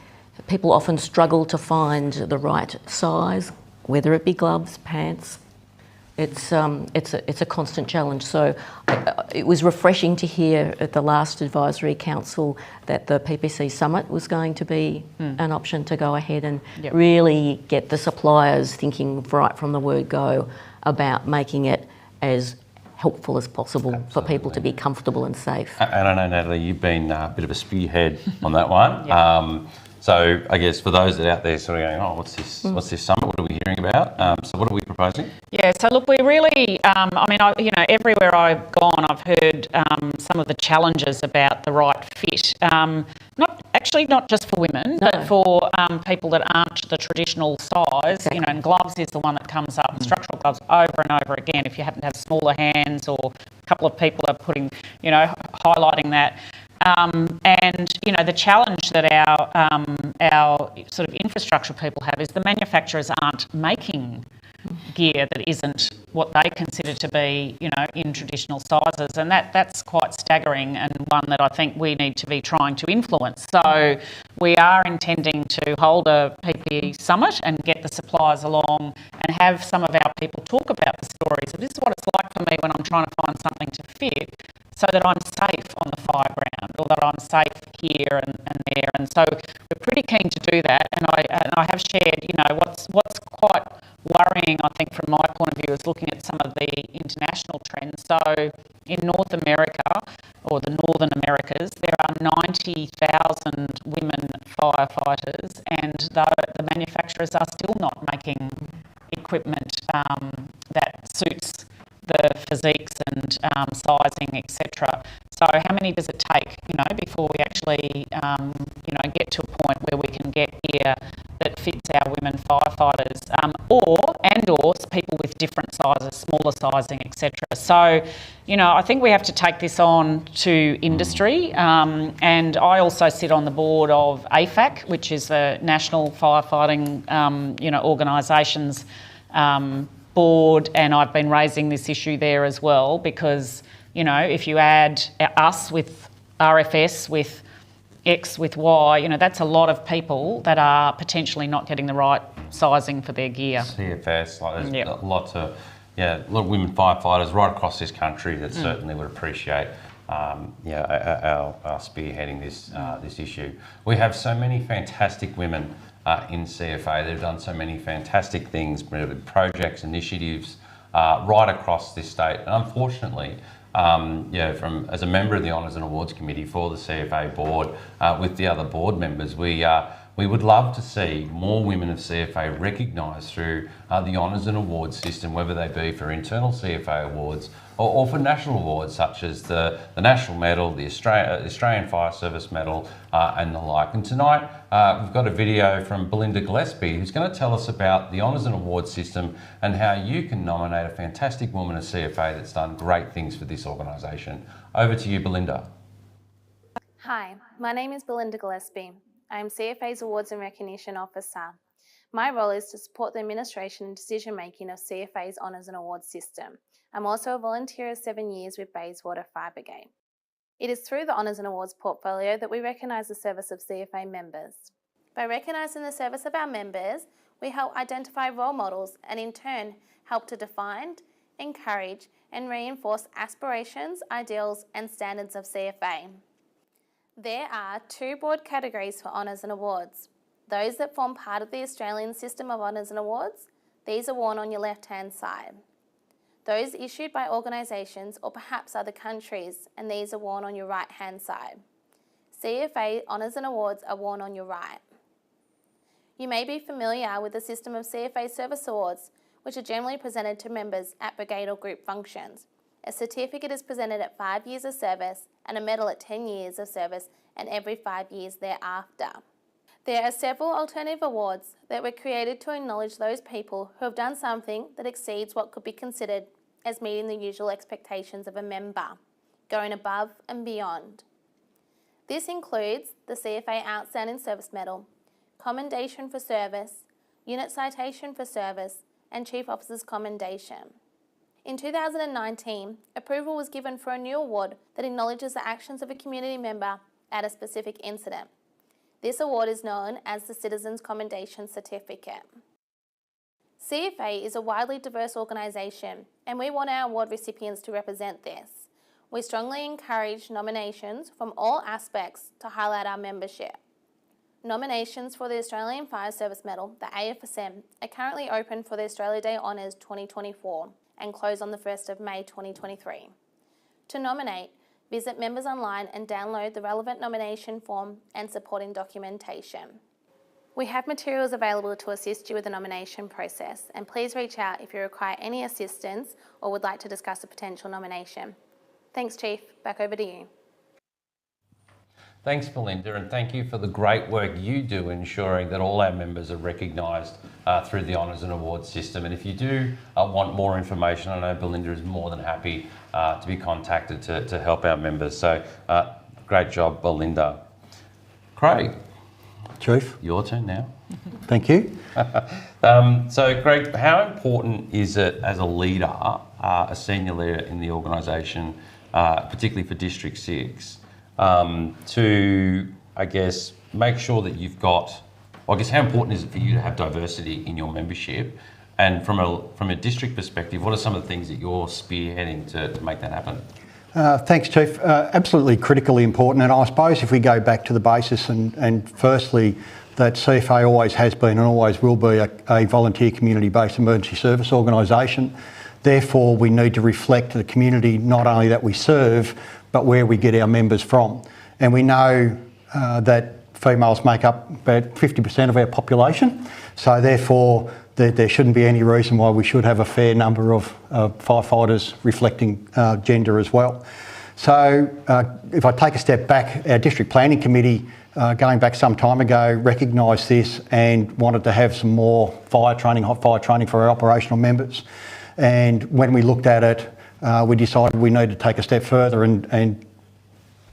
[SPEAKER 4] People often struggle to find the right size, whether it be gloves, pants. It's a constant challenge. So it was refreshing to hear at the last advisory council that the PPC summit was going to be an option to go ahead and really get the suppliers thinking right from the word go about making it as helpful as possible for people to be comfortable and safe.
[SPEAKER 1] And I know, Natalie, you've been a bit of a spearhead on that one. So I guess for those that are out there sort of going, oh, what's this summit? What are we hearing about? So what are we proposing?
[SPEAKER 2] Yeah, so look, we really, everywhere I've gone, I've heard some of the challenges about the right fit. Not just for women, but for people that aren't the traditional size.
[SPEAKER 4] Exactly.
[SPEAKER 2] And gloves is the one that comes up, structural gloves over and over again. If you happen to have smaller hands, or a couple of people are putting, highlighting that. The challenge that our sort of infrastructure people have is the manufacturers aren't making gear that isn't what they consider to be, in traditional sizes, and that's quite staggering, and one that I think we need to be trying to influence. So we are intending to hold a PPE summit and get the suppliers along and have some of our people talk about the stories of this is what it's like for me when I'm trying to find something to fit, so that I'm safe on the fireground, or that I'm safe here and there. And so we're pretty keen to do that. And I have shared, what's quite worrying, I think, from my point of view, is looking at some of the international trends. So in North America, or the Northern Americas, there are 90,000 women firefighters, and the manufacturers are still not making equipment that suits the physiques and sizing, etc. So how many does it take, before we actually, get to a point where we can get gear that fits our women firefighters, or people with different sizes, smaller sizing, etc. So, I think we have to take this on to industry, and I also sit on the board of AFAC, which is the National Firefighting, organisations board, and I've been raising this issue there as well, because if you add us with RFS, with X, with Y, that's a lot of people that are potentially not getting the right sizing for their gear.
[SPEAKER 1] CFS, there's lots of women firefighters right across this country that certainly would appreciate our spearheading this issue. We have so many fantastic women in CFA. They've done so many fantastic things, projects, initiatives right across this state. And unfortunately, as a member of the Honours and Awards Committee for the CFA board, with the other board members, we would love to see more women of CFA recognised through the Honours and Awards system, whether they be for internal CFA awards or for national awards such as the National Medal, the Australian Fire Service Medal, and the like. And tonight we've got a video from Belinda Gillespie, who's going to tell us about the Honours and Awards system and how you can nominate a fantastic woman of CFA that's done great things for this organisation. Over to you, Belinda.
[SPEAKER 11] Hi, my name is Belinda Gillespie. I am CFA's Awards and Recognition Officer. My role is to support the administration and decision making of CFA's Honours and Awards system. I'm also a volunteer of 7 years with Bayswater Fire Brigade. It is through the Honours and Awards portfolio that we recognise the service of CFA members. By recognising the service of our members, we help identify role models and in turn help to define, encourage and reinforce aspirations, ideals and standards of CFA. There are two broad categories for Honours and Awards. Those that form part of the Australian system of Honours and Awards, these are worn on your left-hand side. Those issued by organisations or perhaps other countries, and these are worn on your right-hand side. CFA Honours and Awards are worn on your right. You may be familiar with the system of CFA Service Awards, which are generally presented to members at brigade or group functions. A certificate is presented at 5 years of service and a medal at 10 years of service and every 5 years thereafter. There are several alternative awards that were created to acknowledge those people who have done something that exceeds what could be considered as meeting the usual expectations of a member, going above and beyond. This includes the CFA Outstanding Service Medal, Commendation for Service, Unit Citation for Service, and Chief Officer's Commendation. In 2019, approval was given for a new award that acknowledges the actions of a community member at a specific incident. This award is known as the Citizens Commendation Certificate. CFA is a widely diverse organisation, and we want our award recipients to represent this. We strongly encourage nominations from all aspects to highlight our membership. Nominations for the Australian Fire Service Medal, the AFSM, are currently open for the Australia Day Honours 2024 and close on the 1st of May 2023. To nominate, visit Members Online and download the relevant nomination form and supporting documentation. We have materials available to assist you with the nomination process, and please reach out if you require any assistance or would like to discuss a potential nomination. Thanks, Chief. Back over to you.
[SPEAKER 1] Thanks, Belinda, and thank you for the great work you do ensuring that all our members are recognised through the Honours and Awards system. And if you do want more information, I know Belinda is more than happy to be contacted to help our members. So great job, Belinda. Craig.
[SPEAKER 10] Chief.
[SPEAKER 1] Your turn now.
[SPEAKER 10] Thank you.
[SPEAKER 1] So, Greg, how important is it as a leader, a senior leader in the organisation, particularly for District 6, to, I guess, make sure that you've got, I guess, how important is it for you to have diversity in your membership? And from a district perspective, what are some of the things that you're spearheading to make that happen?
[SPEAKER 10] Thanks, Chief. Absolutely critically important. And I suppose if we go back to the basis and firstly, that CFA always has been and always will be a volunteer community-based emergency service organisation. Therefore, we need to reflect the community not only that we serve, but where we get our members from. And we know that females make up about 50% of our population. So therefore, there shouldn't be any reason why we should have a fair number of firefighters reflecting gender as well. So if I take a step back, our district planning committee, going back some time ago, recognised this and wanted to have some more hot fire training for our operational members. And when we looked at it, we decided we needed to take a step further and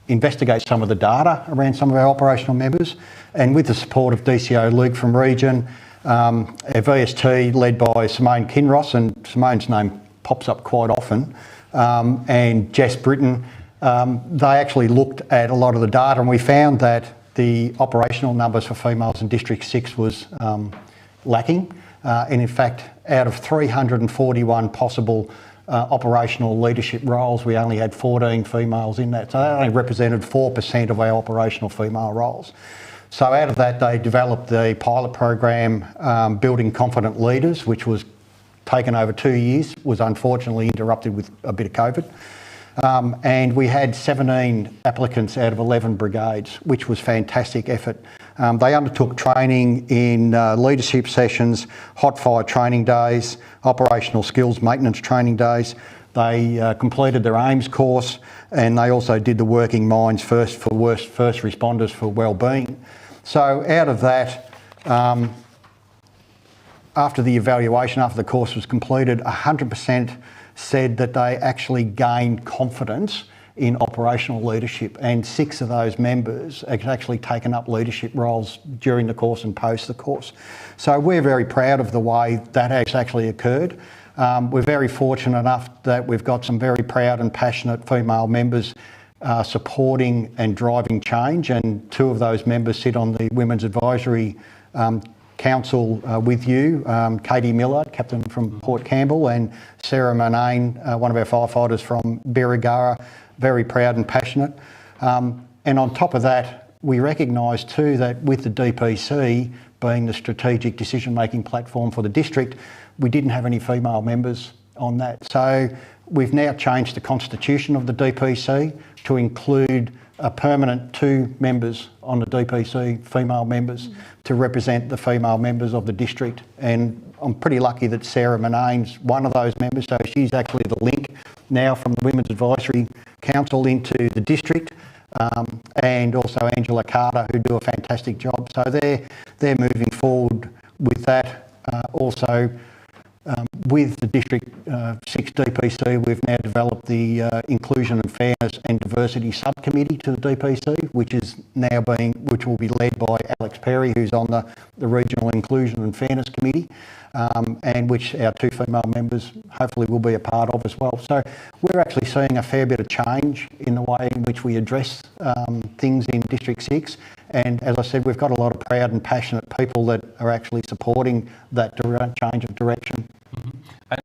[SPEAKER 10] investigate some of the data around some of our operational members. And with the support of DCO Luke from Region, our VST led by Simone Kinross, and Simone's name pops up quite often, and Jess Britton, they actually looked at a lot of the data, and we found that the operational numbers for females in District 6 was lacking. And in fact, out of 341 possible operational leadership roles, we only had 14 females in that. So that only represented 4% of our operational female roles. So out of that, they developed the pilot program, Building Confident Leaders, which was taken over 2 years, was unfortunately interrupted with a bit of COVID. And we had 17 applicants out of 11 brigades, which was fantastic effort. They undertook training in leadership sessions, hot fire training days, operational skills maintenance training days. They completed their AIMS course, and they also did the Working Minds First Responders for Wellbeing. So out of that, after the evaluation, after the course was completed, 100% said that they actually gained confidence in operational leadership, and 6 of those members had actually taken up leadership roles during the course and post the course. So we're very proud of the way that has actually occurred. We're very fortunate enough that we've got some very proud and passionate female members supporting and driving change, and 2 of those members sit on the Women's Advisory Council with you, Katie Miller, captain from Port Campbell, and Sarah Manane, one of our firefighters from Birregurra, very proud and passionate. And on top of that, we recognise too that with the DPC being the strategic decision-making platform for the district, we didn't have any female members on that. So we've now changed the constitution of the DPC to include a permanent 2 members on the DPC, female members, to represent the female members of the district. And I'm pretty lucky that Sarah Manane's one of those members, so she's actually the link now from the Women's Advisory Council into the district, and also Angela Carter, who do a fantastic job. So they're moving forward with that. Also, with the District 6 DPC, we've now developed the Inclusion and Fairness and Diversity Subcommittee to the DPC, which will be led by Alex Perry, who's on the Regional Inclusion and Fairness Committee, and which our 2 female members hopefully will be a part of as well. So we're actually seeing a fair bit of change in the way in which we address things in District 6, And as I said, we've got a lot of proud and passionate people that are actually supporting that change of direction.
[SPEAKER 1] And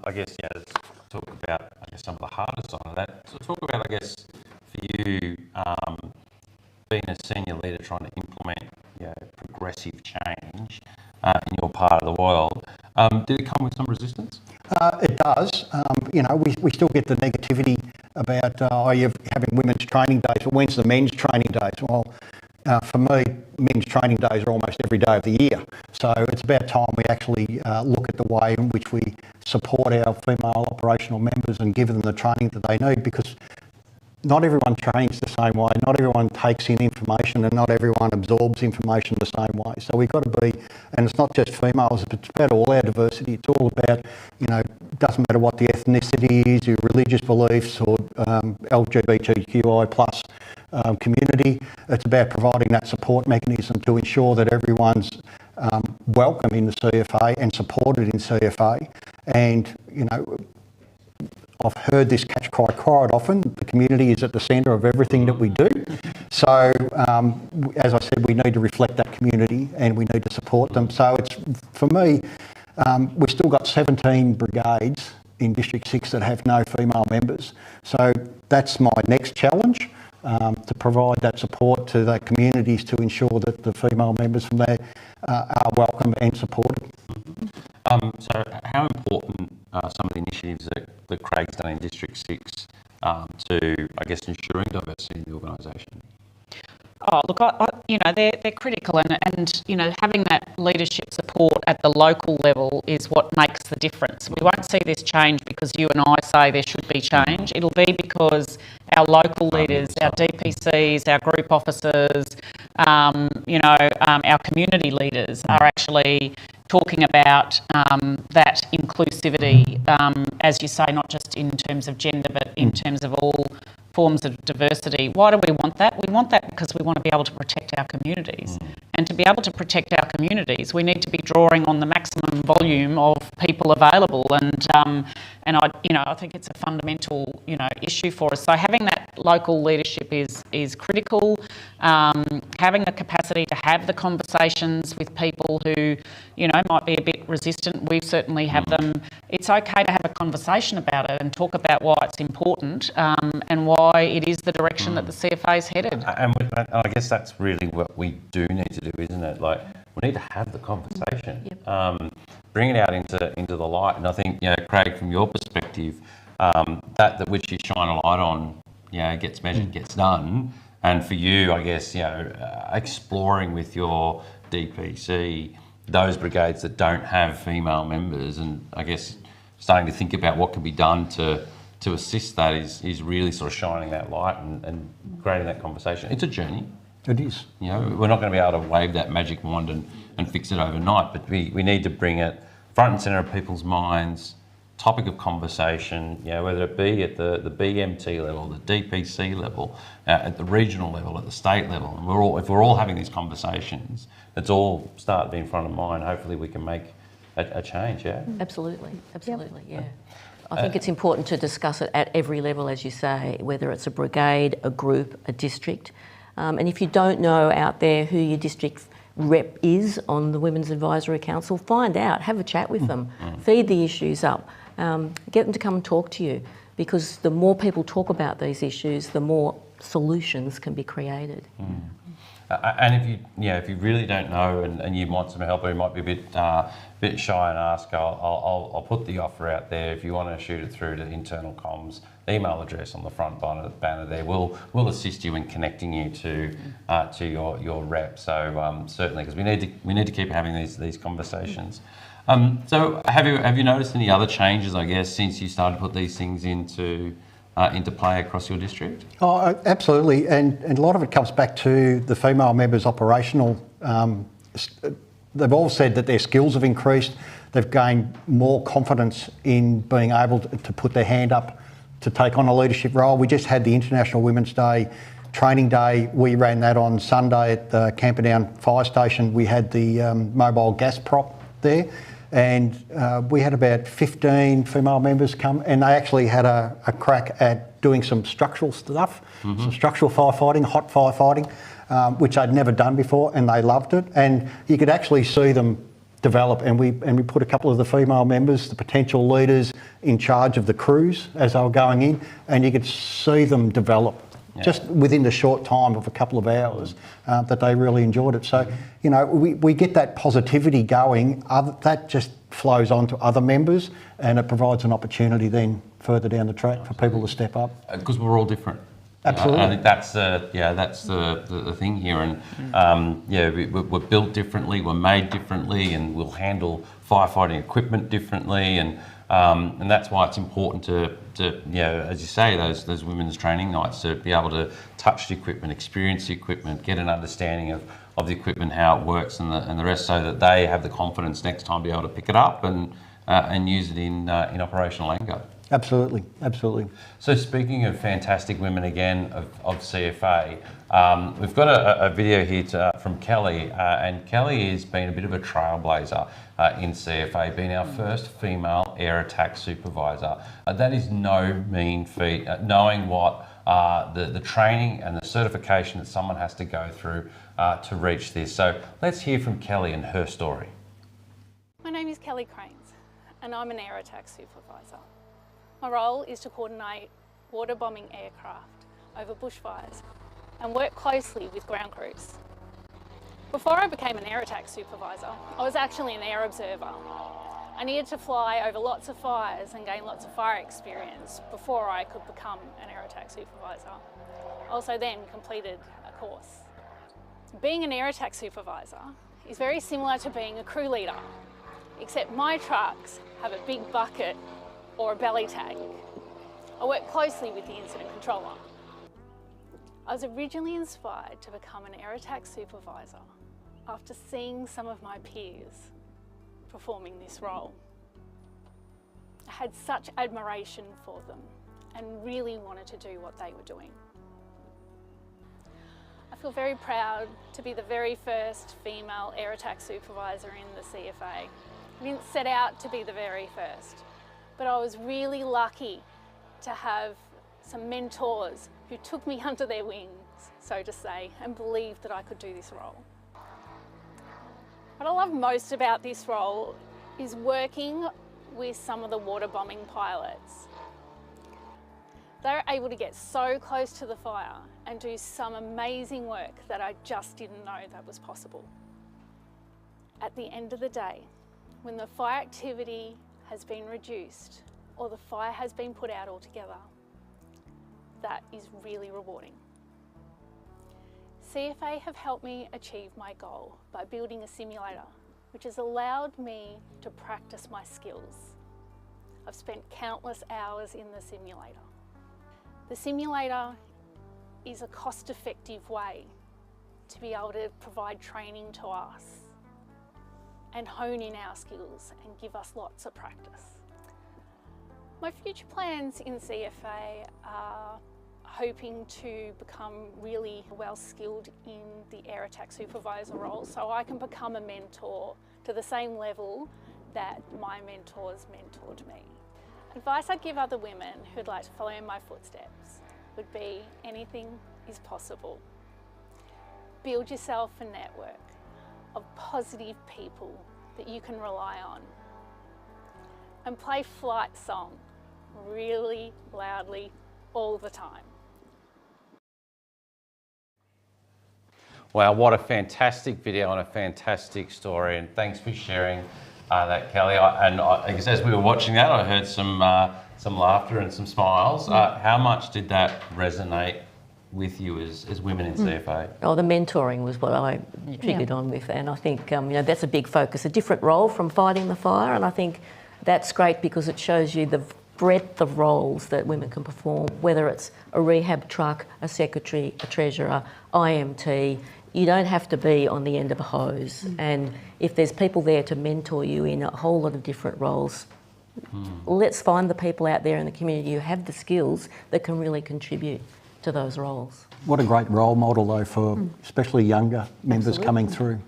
[SPEAKER 1] I guess, let's talk about, some of the harder side of that. So talk about, for you, being a senior leader trying to implement, progressive change in your part of the world. Did it come with some resistance?
[SPEAKER 10] It does. We still get the negativity about, you're having women's training days. Well, when's the men's training days? Well, for me, men's training days are almost every day of the year. So it's about time we actually look at the way in which we support our female operational members and give them the training that they need, because not everyone trains the same way, not everyone takes in information, and not everyone absorbs information the same way. So we've got to be, and it's not just females, it's about all our diversity. It's all about, doesn't matter what the ethnicity is, your religious beliefs, or LGBTQI plus community. It's about providing that support mechanism to ensure that everyone's welcome in the CFA and supported in CFA. And, I've heard this catch quite often. The community is at the centre of everything that we do. So, as I said, we need to reflect that community and we need to support them. So it's, for me, we've still got 17 brigades in District 6 that have no female members. So that's my next challenge, to provide that support to the communities to ensure that the female members from there are welcome and supported.
[SPEAKER 1] So how important are some of the initiatives that Craig's done in District 6 to, ensuring diversity in the organisation?
[SPEAKER 2] Oh, look, they're critical, and having that leadership support at the local level is what makes the difference. We won't see this change because you and I say there should be change. It'll be because our local leaders, our DPCs, our group officers, our community leaders are actually talking about that inclusivity, as you say, not just in terms of gender, but in terms of all forms of diversity. Why do we want that? We want that because we want to be able to protect our communities. And to be able to protect our communities, we need to be drawing on the maximum volume of people available. And I think it's a fundamental, issue for us. So having that local leadership is critical. Having the capacity to have the conversations with people who, might be a bit resistant. We certainly have them. It's okay to have a conversation about it and talk about why it's important and why it is the direction that the CFA is headed.
[SPEAKER 1] And I guess that's really what we do need to do, isn't it? Like, we need to have the conversation, bring it out into the light. And I think, Craig, from your perspective, that which you shine a light on, gets measured, gets done. And for you, I guess, exploring with your DPC those brigades that don't have female members, and I guess starting to think about what can be done to assist that is really sort of shining that light and creating that conversation. It's a journey.
[SPEAKER 10] It is.
[SPEAKER 1] We're not going to be able to wave that magic wand and fix it overnight, but we need to bring it front and centre of people's minds, topic of conversation, whether it be at the VEMTC level, the DPC level, at the regional level, at the state level. And if we're all having these conversations, it's all start to be in front of mind. Hopefully we can make a change,
[SPEAKER 4] Absolutely, yeah. I think it's important to discuss it at every level, as you say, whether it's a brigade, a group, a district. And if you don't know out there who your district rep is on the Women's Advisory Council, find out, have a chat with them, feed the issues up, get them to come and talk to you, because the more people talk about these issues, the more solutions can be created.
[SPEAKER 1] And if you really don't know and you want some help, or you might be a bit shy and ask, I'll put the offer out there. If you want to shoot it through to internal comms, email address on the front banner there. We'll assist you in connecting you to your rep. So certainly, because we need to keep having these conversations. So have you noticed any other changes, I guess, since you started to put these things into play across your district?
[SPEAKER 10] Oh, absolutely, and a lot of it comes back to the female members' operational. They've all said that their skills have increased. They've gained more confidence in being able to put their hand up to take on a leadership role. We just had the International Women's Day training day. We ran that on Sunday at the Camperdown Fire Station. We had the mobile gas prop there. And we had about 15 female members come, and they actually had a crack at doing some structural stuff, some structural firefighting, hot firefighting. which I'd never done before, and they loved it. And you could actually see them develop, and we put a couple of the female members, the potential leaders, in charge of the crews as they were going in, and you could see them develop just within the short time of a couple of hours, that they really enjoyed it. So, you know, we get that positivity going, that just flows on to other members, and it provides an opportunity then further down the track for people to step up.
[SPEAKER 1] Because we're all different.
[SPEAKER 10] Absolutely.
[SPEAKER 1] I think that's the thing here, and we're built differently, we're made differently, and we'll handle firefighting equipment differently, and that's why it's important to as you say, those women's training nights, to be able to touch the equipment, experience the equipment, get an understanding of the equipment, how it works, and the rest, so that they have the confidence next time to be able to pick it up and use it in operational anger.
[SPEAKER 10] Absolutely, absolutely.
[SPEAKER 1] So speaking of fantastic women again of CFA, we've got a video here from Kelly, and Kelly has been a bit of a trailblazer in CFA, being our first female air attack supervisor. That is no mean feat, knowing what the training and the certification that someone has to go through to reach this. So let's hear from Kelly and her story.
[SPEAKER 12] My name is Kelly Cranes, and I'm an air attack supervisor. My role is to coordinate water bombing aircraft over bushfires and work closely with ground crews. Before I became an air attack supervisor, I was actually an air observer. I needed to fly over lots of fires and gain lots of fire experience before I could become an air attack supervisor. I also then completed a course. Being an air attack supervisor is very similar to being a crew leader, except my trucks have a big bucket or a belly tank. I work closely with the incident controller. I was originally inspired to become an air attack supervisor after seeing some of my peers performing this role. I had such admiration for them and really wanted to do what they were doing. I feel very proud to be the very first female air attack supervisor in the CFA. I didn't set out to be the very first, but I was really lucky to have some mentors who took me under their wings, so to say, and believed that I could do this role. What I love most about this role is working with some of the water bombing pilots. They're able to get so close to the fire and do some amazing work that I just didn't know that was possible. At the end of the day, when the fire activity has been reduced or the fire has been put out altogether, that is really rewarding. CFA have helped me achieve my goal by building a simulator, which has allowed me to practice my skills. I've spent countless hours in the simulator. The simulator is a cost-effective way to be able to provide training to us and hone in our skills and give us lots of practice. My future plans in CFA are hoping to become really well skilled in the air attack supervisor role, so I can become a mentor to the same level that my mentors mentored me. Advice I'd give other women who'd like to follow in my footsteps would be anything is possible. Build yourself a network of positive people that you can rely on, and play flight song really loudly all the time.
[SPEAKER 1] Wow, what a fantastic video and a fantastic story, and thanks for sharing that, Kelly. I guess as we were watching that, I heard some laughter and some smiles. How much did that resonate with you as women in CFA?
[SPEAKER 4] Oh, the mentoring was what I triggered on with, and I think that's a big focus, a different role from fighting the fire, and I think that's great because it shows you the breadth of roles that women can perform, whether it's a rehab truck, a secretary, a treasurer, IMT. You don't have to be on the end of a hose, and if there's people there to mentor you in a whole lot of different roles, let's find the people out there in the community who have the skills that can really contribute to those roles.
[SPEAKER 10] What a great role model though for especially younger members coming through.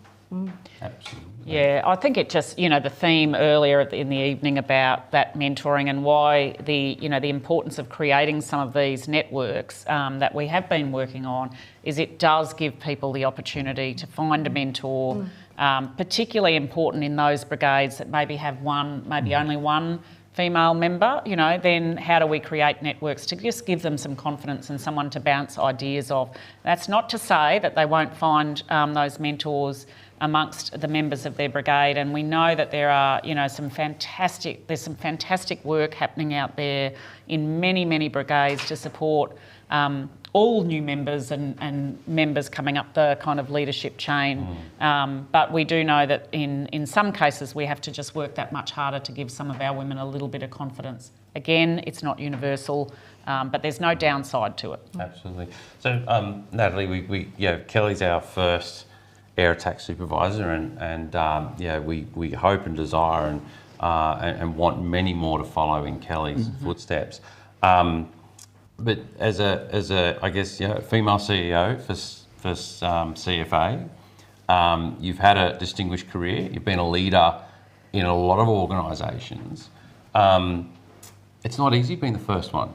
[SPEAKER 1] Absolutely.
[SPEAKER 2] Yeah, I think it just, the theme earlier in the evening about that mentoring and why the importance of creating some of these networks that we have been working on is it does give people the opportunity to find a mentor, particularly important in those brigades that maybe have only one female member, then how do we create networks to just give them some confidence and someone to bounce ideas off. That's not to say that they won't find those mentors amongst the members of their brigade, and we know that there are some fantastic work happening out there in many brigades to support all new members and members coming up the kind of leadership chain. But we do know that in some cases we have to just work that much harder to give some of our women a little bit of confidence. Again, it's not universal, but there's no downside to it.
[SPEAKER 1] Absolutely. So Natalie, we Kelly's our first air attack supervisor, and we hope and desire and want many more to follow in Kelly's footsteps. But as a I guess female CEO for CFA, you've had a distinguished career. You've been a leader in a lot of organisations. It's not easy being the first one.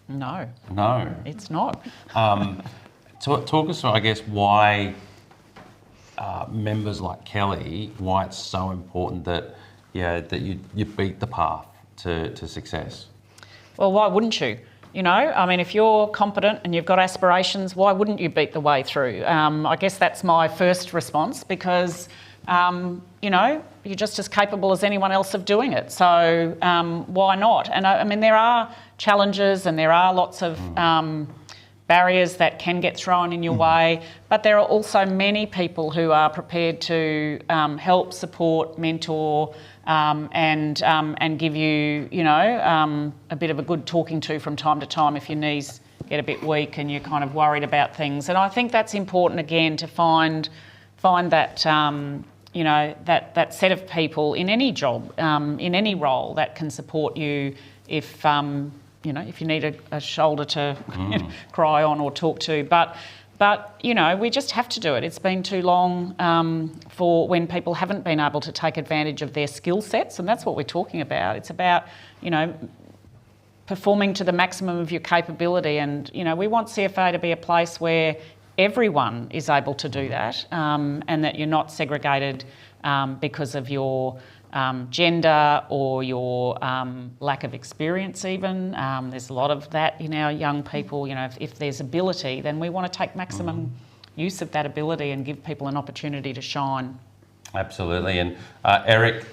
[SPEAKER 2] No, it's not.
[SPEAKER 1] Talk us through, I guess, why members like Kelly, why it's so important that you beat the path to success.
[SPEAKER 2] Well, why wouldn't you? If you're competent and you've got aspirations, why wouldn't you beat the way through? I guess that's my first response, because you're just as capable as anyone else of doing it. So why not? And there are challenges and there are lots of barriers that can get thrown in your way, but there are also many people who are prepared to help, support, mentor, and give you, a bit of a good talking to from time to time if your knees get a bit weak and you're kind of worried about things. And I think that's important again to find that, that set of people in any job, in any role that can support you if you need a shoulder to cry on or talk to. But we just have to do it. It's been too long for when people haven't been able to take advantage of their skill sets, and that's what we're talking about. It's about, performing to the maximum of your capability, and, we want CFA to be a place where everyone is able to do that, and that you're not segregated because of your gender or your lack of experience even. There's a lot of that in our young people. If there's ability, then we want to take maximum use of that ability and give people an opportunity to shine.
[SPEAKER 1] Absolutely. And Eric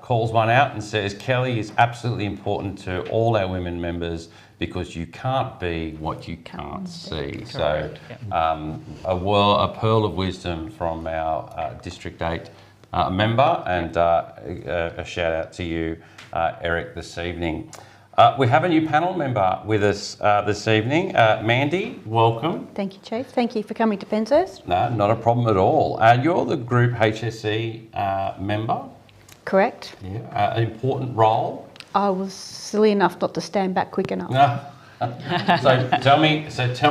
[SPEAKER 1] calls one out and says, Kelly is absolutely important to all our women members because you can't be what you can't see. Correct. So a pearl of wisdom from our District 8 member, and a shout out to you, Eric, this evening. We have a new panel member with us this evening. Mandy, welcome.
[SPEAKER 13] Thank you, Chief. Thank you for coming to Penshurst.
[SPEAKER 1] No, not a problem at all. You're the Group HSE member.
[SPEAKER 13] Correct.
[SPEAKER 1] Yeah, an important role.
[SPEAKER 13] I was silly enough not to stand back quick enough.
[SPEAKER 1] So tell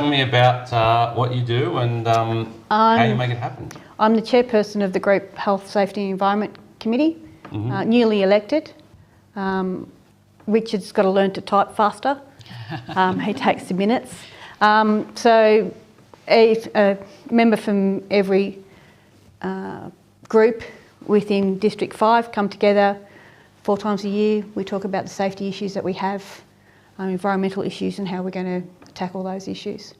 [SPEAKER 1] me about what you do and how you make it happen.
[SPEAKER 13] I'm the chairperson of the Group Health, Safety and Environment Committee, newly elected. Richard's got to learn to type faster. He takes the minutes. So a member from every group within District 5 come together 4 times a year. We talk about the safety issues that we have, environmental issues, and how we're going to tackle those issues.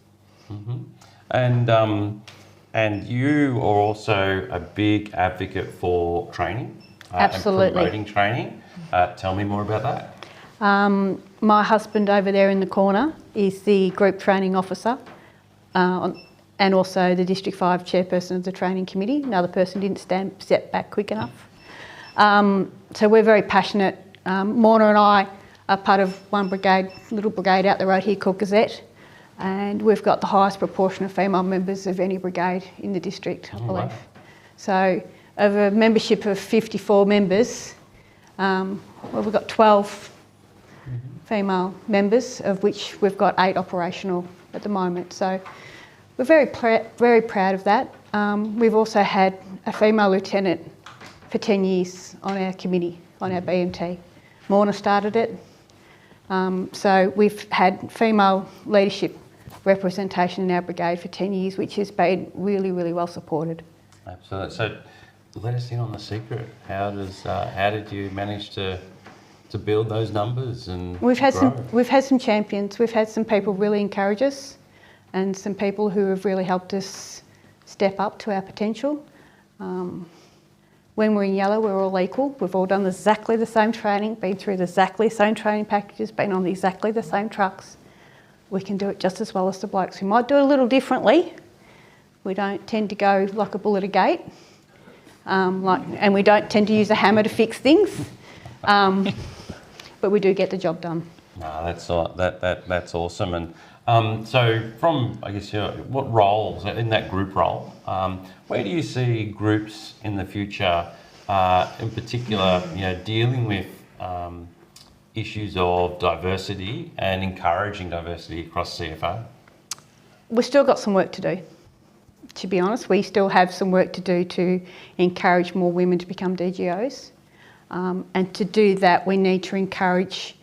[SPEAKER 1] And you are also a big advocate for training.
[SPEAKER 13] Absolutely.
[SPEAKER 1] And promoting training. Tell me more about that.
[SPEAKER 13] My husband over there in the corner is the Group Training Officer and also the District 5 Chairperson of the Training Committee. Another person didn't step back quick enough. So we're very passionate. Morna and I are part of one brigade, little brigade out the road here called Gazette, and we've got the highest proportion of female members of any brigade in the district, I believe. Wow. So of a membership of 54 members, we've got 12 female members, of which we've got 8 operational at the moment. So we're very proud of that. We've also had a female lieutenant for 10 years on our committee, on our BMT. Morna started it. So we've had female leadership representation in our brigade for 10 years, which has been really, really well supported.
[SPEAKER 1] Absolutely. So let us in on the secret. How did you manage to build those numbers and
[SPEAKER 13] we've had
[SPEAKER 1] grow?
[SPEAKER 13] some champions. We've had some people really encourage us, and some people who have really helped us step up to our potential. When we're in yellow, we're all equal. We've all done exactly the same training, been through exactly the same training packages, been on exactly the same trucks. We can do it just as well as the blokes. We might do it a little differently. We don't tend to go like a bull at a gate, and we don't tend to use a hammer to fix things, but we do get the job done.
[SPEAKER 1] No, that's awesome. And so from, I guess, what roles in that group role, where do you see groups in the future, in particular, dealing with issues of diversity and encouraging diversity across CFA?
[SPEAKER 13] We've still got some work to do, to be honest. We still have some work to do to encourage more women to become DGOs. And to do that, we need to encourage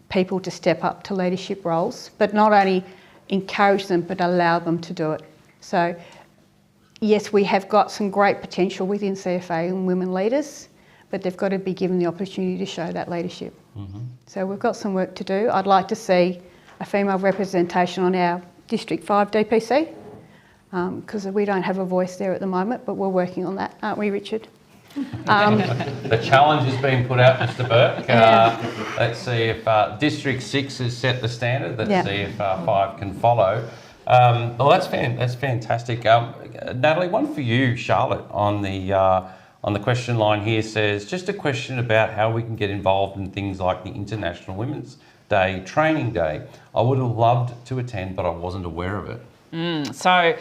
[SPEAKER 13] people to step up to leadership roles, but not only encourage them, but allow them to do it. So, yes, we have got some great potential within CFA and women leaders, but they've got to be given the opportunity to show that leadership.
[SPEAKER 1] Mm-hmm.
[SPEAKER 13] So we've got some work to do. I'd like to see a female representation on our District 5 DPC, because we don't have a voice there at the moment, but we're working on that, aren't we, Richard?
[SPEAKER 1] The challenge has been put out, Mr. Burke. Let's see if District 6 has set the standard. Let's see if 5 can follow. Well, that's fantastic. Natalie, one for you, Charlotte, on the question line here says, just a question about how we can get involved in things like the International Women's Day Training Day. I would have loved to attend, but I wasn't aware of it.
[SPEAKER 2] So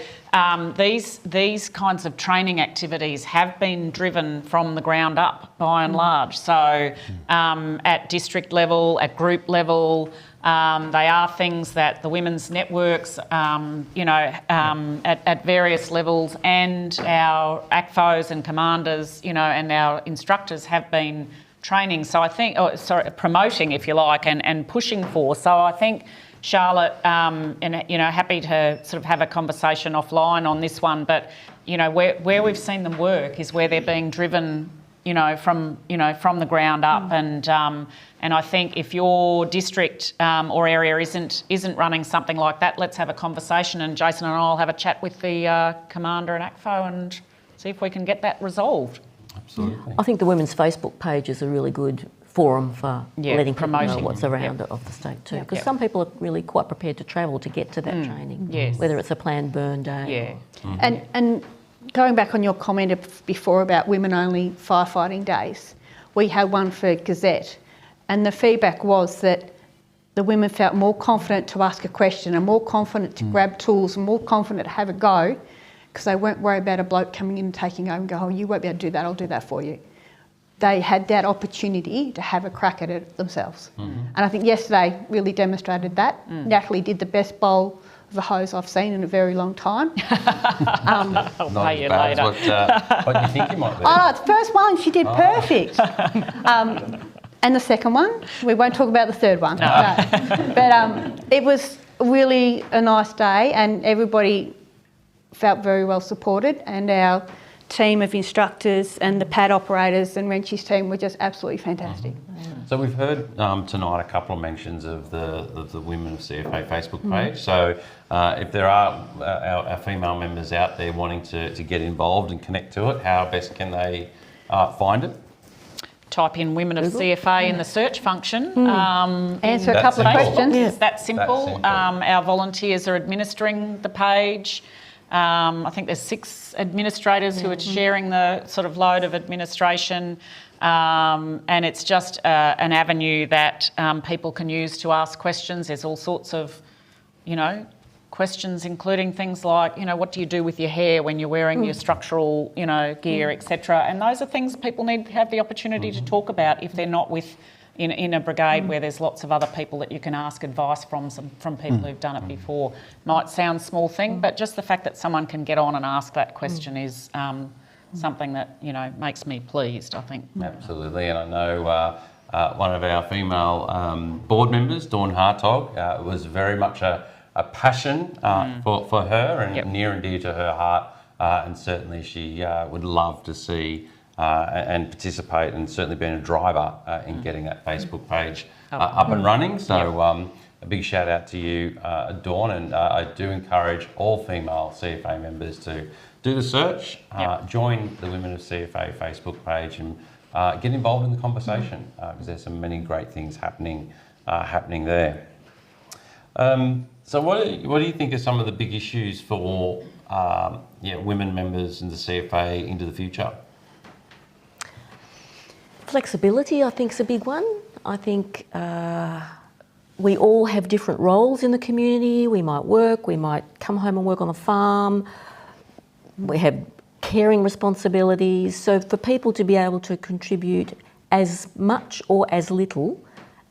[SPEAKER 2] these kinds of training activities have been driven from the ground up by and large. So at district level, at group level, they are things that the women's networks, at various levels, and our ACFOs and commanders, and our instructors have been training. So I think, promoting, if you like, and pushing for. So I think Charlotte, happy to sort of have a conversation offline on this one, but where we've seen them work is where they're being driven, from the ground up, and I think if your district or area isn't running something like that, let's have a conversation, and Jason and I'll have a chat with the commander and ACFO and see if we can get that resolved.
[SPEAKER 1] Absolutely.
[SPEAKER 4] I think the Women's Facebook page is a really good forum for letting people know
[SPEAKER 2] promoting
[SPEAKER 4] what's around of the state too, because some people are really quite prepared to travel to get to that training, whether it's a planned burn day.
[SPEAKER 13] And going back on your comment before about women-only firefighting days, we had one for Gazette, and the feedback was that the women felt more confident to ask a question and more confident to grab tools and more confident to have a go, because they weren't worried about a bloke coming in and taking over and go, oh, you won't be able to do that, I'll do that for you. They had that opportunity to have a crack at it themselves. And I think yesterday really demonstrated that. Natalie did the best bowl of a hose I've seen in a very long time.
[SPEAKER 2] I'll pay you later.
[SPEAKER 1] What do you think you might be?
[SPEAKER 13] Oh, the first one, she did perfect. And the second one, we won't talk about the third one. No. But it was really a nice day, and everybody felt very well supported, and our team of instructors and the pad operators and Wrench's team were just absolutely fantastic.
[SPEAKER 1] So we've heard tonight a couple of mentions of the Women of CFA Facebook page. So if there are our female members out there wanting to get involved and connect to it, how best can they find it?
[SPEAKER 2] Type in Women of CFA in the search function.
[SPEAKER 13] Answer a couple of questions.
[SPEAKER 2] It's that simple. Our volunteers are administering the page. I think there's 6 administrators who are sharing the sort of load of administration, and it's just an avenue that people can use to ask questions. There's all sorts of, questions, including things like, what do you do with your hair when you're wearing your structural, gear, etc. And those are things people need to have the opportunity to talk about if they're not in a brigade where there's lots of other people that you can ask advice from people who've done it before. Might sound small thing, but just the fact that someone can get on and ask that question is something that, you know, makes me pleased, I think.
[SPEAKER 1] Absolutely, and I know one of our female board members, Dawn Hartog, was very much a passion for her and near and dear to her heart, and certainly she would love to see and participate, and certainly been a driver in getting that Facebook page up and running. So a big shout out to you, Dawn, and I do encourage all female CFA members to do the search, join the Women of CFA Facebook page, and get involved in the conversation, because there's so many great things happening there. So what do you think are some of the big issues for women members in the CFA into the future?
[SPEAKER 4] Flexibility, I think, is a big one. I think we all have different roles in the community. We might work, we might come home and work on a farm. We have caring responsibilities. So for people to be able to contribute as much or as little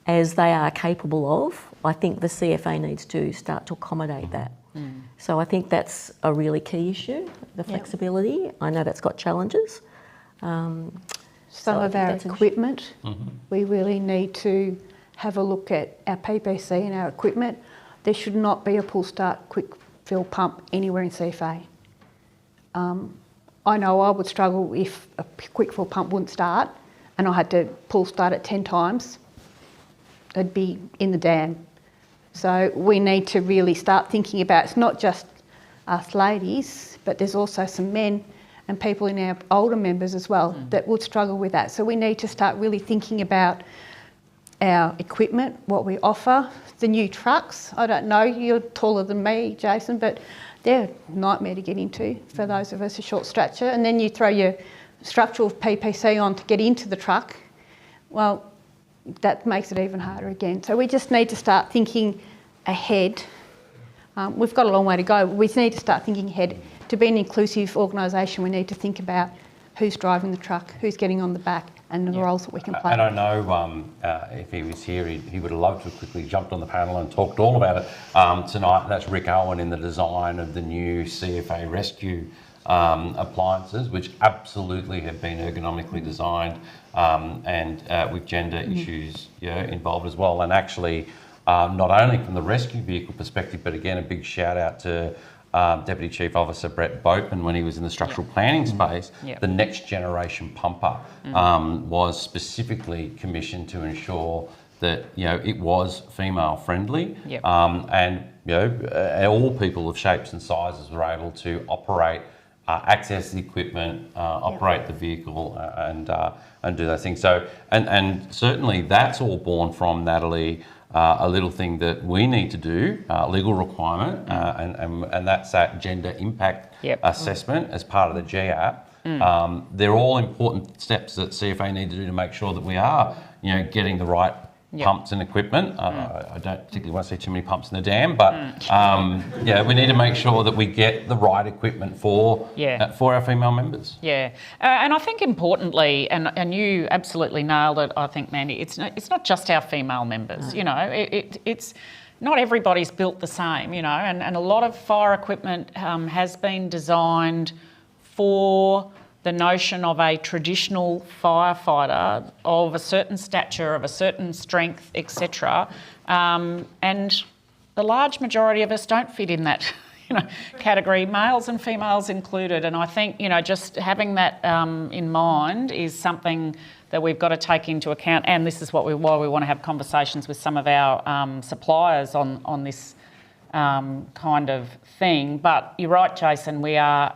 [SPEAKER 4] as they are capable of, I think the CFA needs to start to accommodate that. So I think that's a really key issue, the flexibility. I know that's got challenges.
[SPEAKER 13] Some of our equipment, we really need to have a look at our PPC and our equipment. There should not be a pull start quick fill pump anywhere in CFA. I know I would struggle if a quick fill pump wouldn't start and I had to pull start it 10 times. It'd be in the dam. So we need to really start thinking about, it's not just us ladies, but there's also some men and people in our older members as well that would struggle with that. So we need to start really thinking about our equipment, what we offer, the new trucks. I don't know, you're taller than me, Jason, but they're a nightmare to get into for those of us of short stature. And then you throw your structural PPC on to get into the truck. Well, that makes it even harder again. So we just need to start thinking ahead. We've got a long way to go. We need to start thinking ahead. To be an inclusive organisation, we need to think about who's driving the truck, who's getting on the back, and the roles that we can play.
[SPEAKER 1] And I know if he was here, he would have loved to have quickly jumped on the panel and talked all about it tonight. That's Rick Owen in the design of the new CFA rescue appliances, which absolutely have been ergonomically designed and with gender issues involved as well. And actually, not only from the rescue vehicle perspective, but again, a big shout out to Deputy Chief Officer Brett Boatman when he was in the structural planning space. The next generation pumper was specifically commissioned to ensure that it was female friendly, and all people of shapes and sizes were able to operate, access the equipment, operate the vehicle, and do those things. So and certainly that's all born from, Natalie, a little thing that we need to do, legal requirement, and that's that gender impact assessment as part of the GAP. They're all important steps that CFA need to do to make sure that we are, getting the right pumps and equipment. I don't particularly want to see too many pumps in the dam, but we need to make sure that we get the right equipment for our female members.
[SPEAKER 2] And I think importantly, and you absolutely nailed it, I think, Mandy, it's not just our female members. It's not everybody's built the same, and a lot of fire equipment has been designed for the notion of a traditional firefighter of a certain stature, of a certain strength, etc. And the large majority of us don't fit in that category, males and females included. And I think, just having that in mind is something that we've got to take into account. And this is why we want to have conversations with some of our suppliers on this kind of thing. But you're right, Jason, we are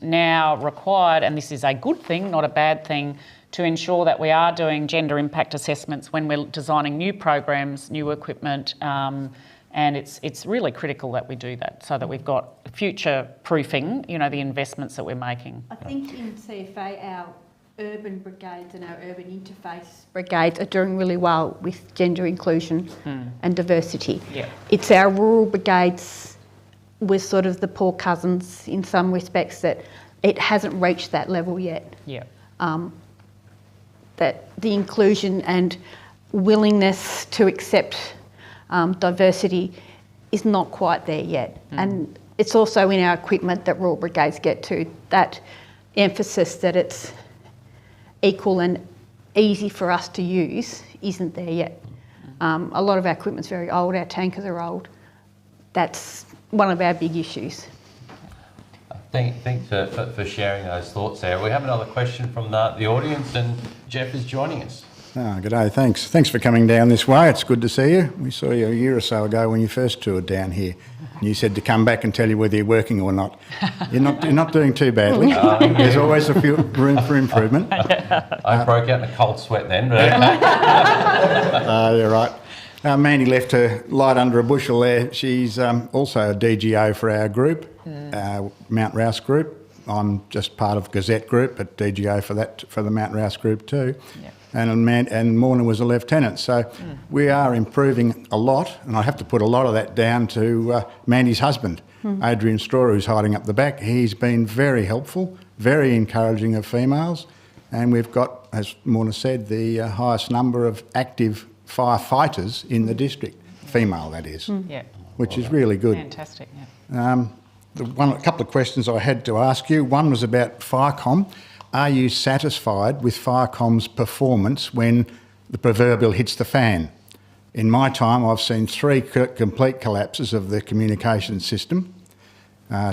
[SPEAKER 2] now required, and this is a good thing, not a bad thing, to ensure that we are doing gender impact assessments when we're designing new programs, new equipment, and it's really critical that we do that so that we've got future proofing, the investments that we're making.
[SPEAKER 13] I think in CFA our urban brigades and our urban interface brigades are doing really well with gender inclusion and diversity. It's our rural brigades, we're sort of the poor cousins in some respects, that it hasn't reached that level yet. That the inclusion and willingness to accept diversity is not quite there yet. And it's also in our equipment that rural brigades get to, that emphasis that it's equal and easy for us to use isn't there yet. A lot of our equipment's very old, our tankers are old. That's one of our big issues.
[SPEAKER 1] Thanks for sharing those thoughts there. We have another question from the audience, and Jeff is joining us.
[SPEAKER 14] Good day, thanks. Thanks for coming down this way. It's good to see you. We saw you a year or so ago when you first toured down here. You said to come back and tell you whether you're working or not. You're not doing too badly. There's always a few room for improvement.
[SPEAKER 1] I broke out in a cold sweat then. But
[SPEAKER 14] you're right. Mandy left her light under a bushel there. She's also a DGO for our group, Mount Rouse group. I'm just part of Gazette group, but DGO for the Mount Rouse group too. Yep. And Morna was a lieutenant. So we are improving a lot, and I have to put a lot of that down to Mandy's husband, Adrian Straw, who's hiding up the back. He's been very helpful, very encouraging of females, and we've got, as Morna said, the highest number of active firefighters in the district, female that is, which is really good.
[SPEAKER 2] Fantastic, yeah.
[SPEAKER 14] A couple of questions I had to ask you. One was about Firecom. Are you satisfied with Firecom's performance when the proverbial hits the fan? In my time, I've seen 3 complete collapses of the communication system.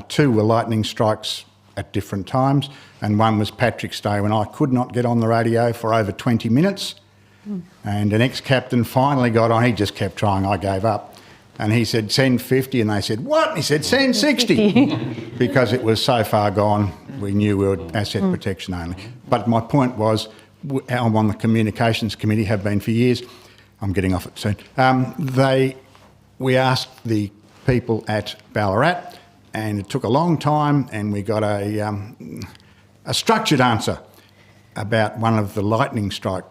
[SPEAKER 14] 2 were lightning strikes at different times, and 1 was Patrick's Day when I could not get on the radio for over 20 minutes. And an ex-captain finally got on. He just kept trying. I gave up. And he said, send 50. And they said, what? And he said, send 60. Because it was so far gone, we knew we were asset protection only. But my point was, I'm on the communications committee, have been for years. I'm getting off it soon. We asked the people at Ballarat, and it took a long time, and we got a structured answer about one of the lightning strike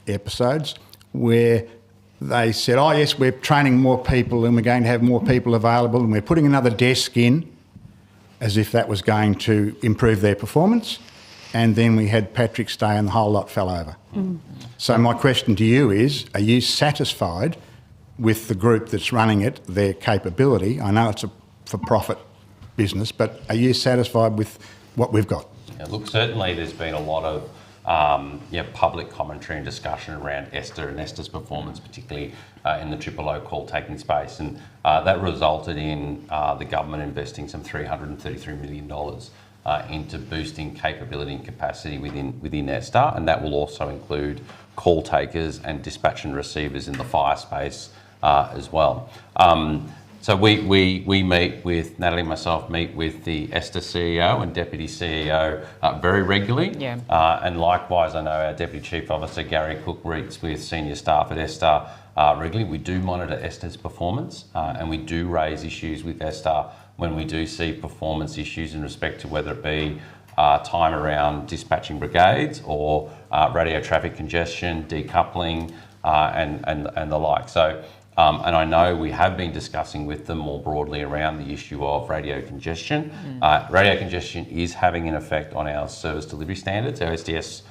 [SPEAKER 14] episodes where they said, oh yes, we're training more people and we're going to have more people available and we're putting another desk in, as if that was going to improve their performance. And then we had Patrick's Day and the whole lot fell over. So my question to you is, are you satisfied with the group that's running it, their capability? I know it's a for-profit business, but are you satisfied with what we've got?
[SPEAKER 1] Yeah, look, certainly there's been a lot of public commentary and discussion around Esther and Esther's performance, particularly in the O call taking space, and that resulted in the government investing some $333 million into boosting capability and capacity within Esther, and that will also include call takers and dispatch and receivers in the fire space as well. So we meet with, Natalie and myself meet with the Esther CEO and Deputy CEO very regularly. Yeah. And likewise, I know our Deputy Chief Officer, Gary Cook, meets with senior staff at Esther regularly. We do monitor Esther's performance and we do raise issues with Esther when we do see performance issues in respect to whether it be time around dispatching brigades or radio traffic congestion, decoupling and the like. So. And I know we have been discussing with them more broadly around the issue of radio congestion. Radio congestion is having an effect on our service delivery standards, our SDS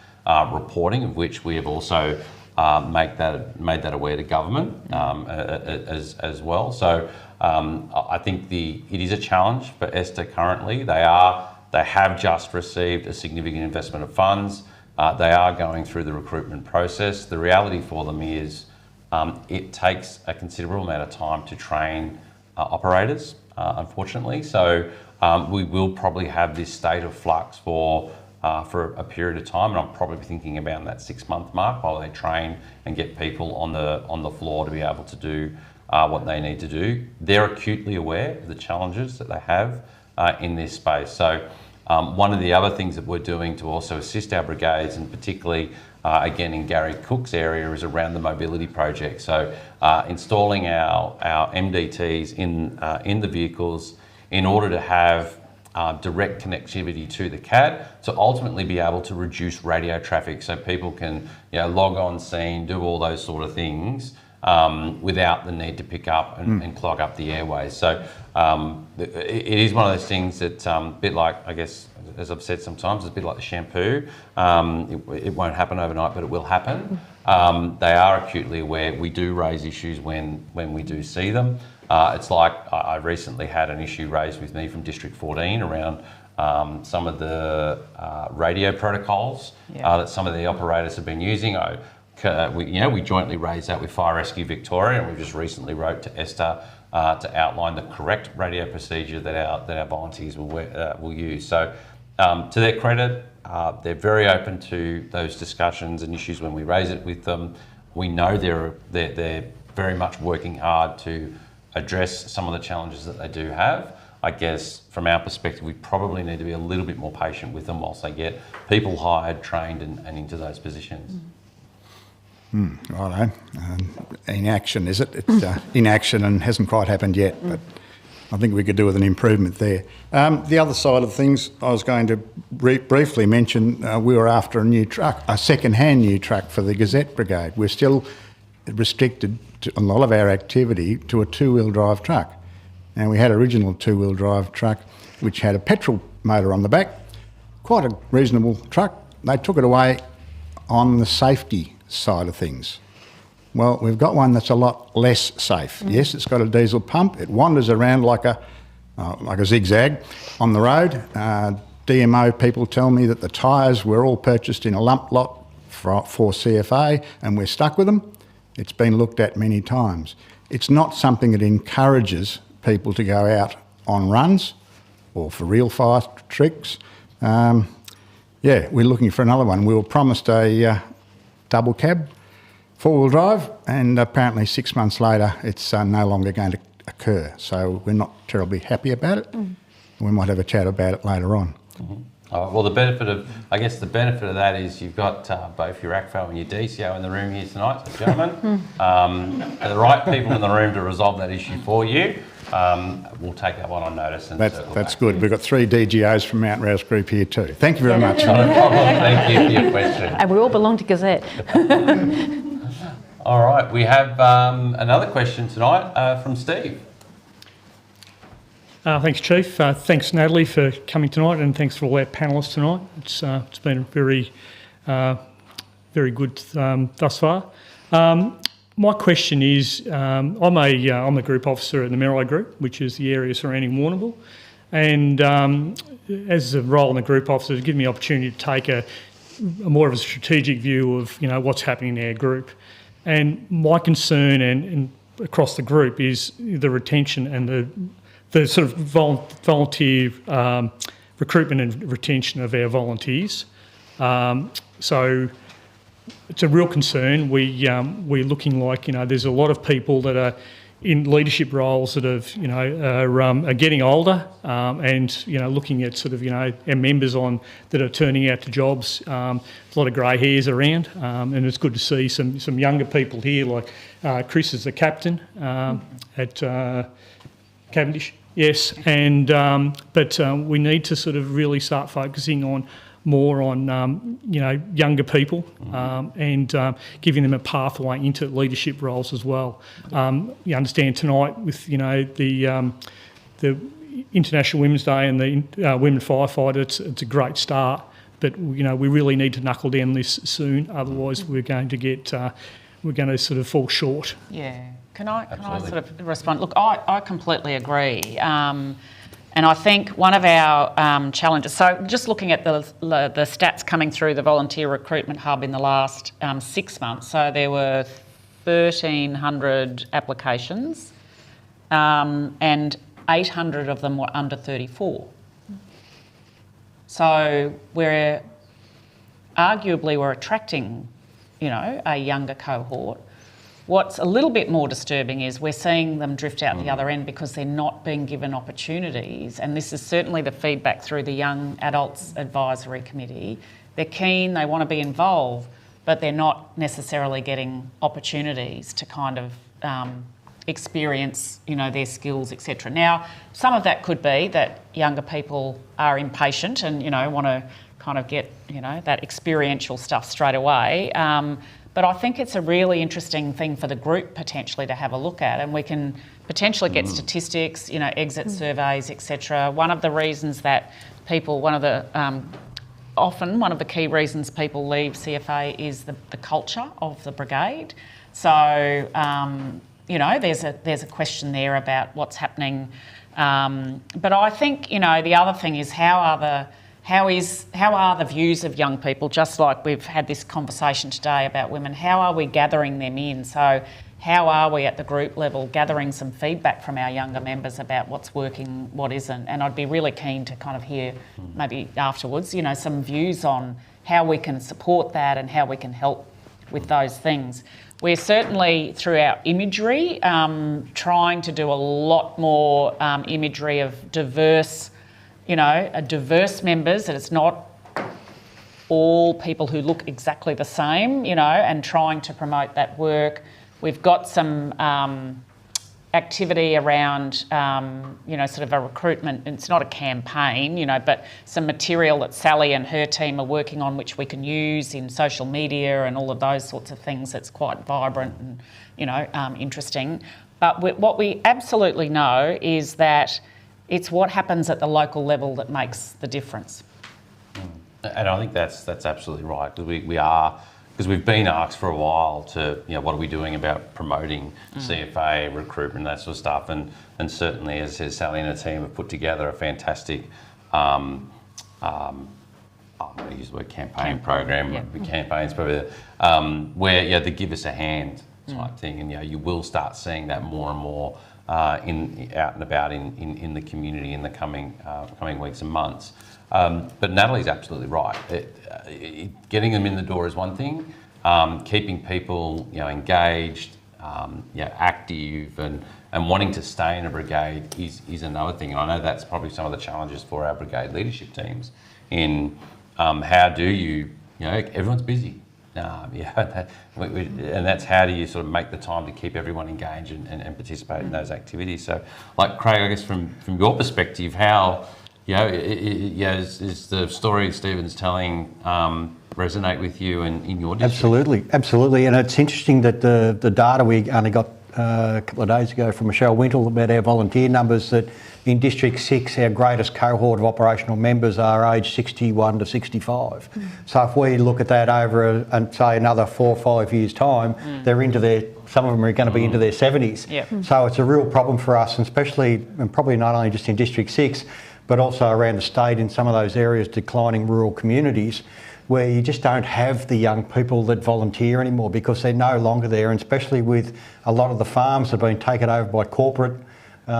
[SPEAKER 1] reporting, of which we have also made that aware to government as well. So I think it is a challenge for Esther currently. They have just received a significant investment of funds. They are going through the recruitment process. The reality for them is it takes a considerable amount of time to train operators, unfortunately. So we will probably have this state of flux for a period of time, and I'm probably thinking about that 6-month mark while they train and get people on the floor to be able to do what they need to do. They're acutely aware of the challenges that they have in this space. So one of the other things that we're doing to also assist our brigades, and particularly again in Gary Cook's area, is around the mobility project. So installing our MDTs in the vehicles in order to have direct connectivity to the CAD to ultimately be able to reduce radio traffic so people can log on scene, do all those sort of things without the need to pick up and clog up the airways. So it is one of those things that's a bit like, I guess, as I've said sometimes, it's a bit like the shampoo. It won't happen overnight, but it will happen. They are acutely aware. We do raise issues when we do see them. It's like I recently had an issue raised with me from District 14 around some of the radio protocols that some of the operators have been using. We jointly raised that with Fire Rescue Victorian, and we just recently wrote to Esther to outline the correct radio procedure that our volunteers will use. So, to their credit, they're very open to those discussions and issues when we raise it with them. We know they're very much working hard to address some of the challenges that they do have. I guess from our perspective, we probably need to be a little bit more patient with them whilst they get people hired, trained, and into those positions.
[SPEAKER 14] Righto. Inaction, is it? It's inaction and hasn't quite happened yet, but I think we could do with an improvement there. The other side of things, I was going to briefly mention, we were after a new truck, a second-hand new truck for the Gazette Brigade. We're still restricted to a lot of our activity to a two-wheel drive truck. Now, we had an original two-wheel drive truck which had a petrol motor on the back, quite a reasonable truck. They took it away on the safety side of things. Well, we've got one that's a lot less safe. Yes, it's got a diesel pump. It wanders around like a zigzag on the road. DMO people tell me that the tyres were all purchased in a lump lot for CFA, and we're stuck with them. It's been looked at many times. It's not something that encourages people to go out on runs or for real fire tricks. We're looking for another one. We were promised a double cab, four-wheel drive, and apparently 6 months later it's no longer going to occur. So we're not terribly happy about it. We might have a chat about it later on.
[SPEAKER 1] Well, the benefit of that is you've got both your ACFO and your DCO in the room here tonight, so gentlemen. The right people in the room to resolve that issue for you. We'll take that one on notice. And
[SPEAKER 14] that's good. We've got 3 DGOs from Mount Rouse Group here too. Thank you very much.
[SPEAKER 1] No problem. Thank you for your question.
[SPEAKER 4] And we all belong to Gazette.
[SPEAKER 1] All right, we have another question tonight from Steve.
[SPEAKER 15] Thanks, Chief. Thanks, Natalie, for coming tonight, and thanks for all our panellists tonight. It's been very good thus far. My question is, I'm a group officer at the Merri Group, which is the area surrounding Warrnambool, and as a role in the group officer, it's given me the opportunity to take a more of a strategic view of what's happening in our group. And my concern and across the group is the retention and the sort of volunteer recruitment and retention of our volunteers. So it's a real concern. We're looking like there's a lot of people that are in leadership roles that are getting older, and looking at sort of our members that are turning out to jobs. A lot of grey hairs around, and it's good to see some younger people here, like Chris is the captain at Cavendish. Yes, and but we need to sort of really start focusing more on younger people, and giving them a pathway into leadership roles as well. You understand tonight with the International Women's Day and the women firefighters, it's a great start, but we really need to knuckle down this soon. Otherwise, we're going to sort of fall short.
[SPEAKER 2] Yeah. Can I sort of respond? Look, I completely agree. And I think one of our challenges, so just looking at the stats coming through the Volunteer Recruitment Hub in the last 6 months, so there were 1,300 applications, and 800 of them were under 34. So we're attracting, a younger cohort. What's a little bit more disturbing is we're seeing them drift out the other end because they're not being given opportunities, and this is certainly the feedback through the Young Adults Advisory Committee. They're keen, they want to be involved, but they're not necessarily getting opportunities to kind of experience, their skills, etc. Now, some of that could be that younger people are impatient and, want to kind of get, that experiential stuff straight away. But I think it's a really interesting thing for the group potentially to have a look at, and we can potentially get statistics, exit surveys, etc. One of the reasons that people, one of the key reasons people leave CFA is the culture of the brigade. So, there's a question there about what's happening But I think, you know, the other thing is how are the views of young people, just like we've had this conversation today about women, how are we gathering them in? So how are we at the group level gathering some feedback from our younger members about what's working, what isn't? And I'd be really keen to kind of hear maybe afterwards, you know, some views on how we can support that and how we can help with those things. We're certainly, through our imagery, trying to do a lot more imagery of diverse, you know, diverse members, that it's not all people who look exactly the same, you know, and trying to promote that work. We've got some activity around, you know, sort of a recruitment. It's not a campaign, you know, but some material that Sally and her team are working on, which we can use in social media and all of those sorts of things. That's quite vibrant and, you know, interesting. But what we absolutely know is that it's what happens at the local level that makes the difference.
[SPEAKER 1] And I think that's absolutely right. Because we've been asked for a while to, you know, what are we doing about promoting CFA, recruitment, that sort of stuff. And certainly, as Sally and her team have put together a fantastic, I'm going to use the word campaign program, campaigns probably, where, you know, they give us a hand type thing. And, you know, you will start seeing that more and more out and about in the community in the coming weeks and months. But Natalie's absolutely right. Getting them in the door is one thing. Keeping people, you know, engaged, you know, active, and wanting to stay in a brigade is another thing. And I know that's probably some of the challenges for our brigade leadership teams. In how do you know, everyone's busy. And that's how do you sort of make the time to keep everyone engaged and participate in those activities. So, like Craig, I guess from your perspective, how, you know, is the story Stephen's telling resonate with you and in your district?
[SPEAKER 10] Absolutely. And it's interesting that the data we only got a couple of days ago from Michelle Wintle about our volunteer numbers, that in District 6 our greatest cohort of operational members are aged 61 to 65. So if we look at that over say another 4 or 5 years' time, they're into some of them are going to be into their 70s. So it's a real problem for us, and especially, and probably not only just in District 6, but also around the state in some of those areas, declining rural communities, where you just don't have the young people that volunteer anymore because they're no longer there, and especially with a lot of the farms that have been taken over by corporate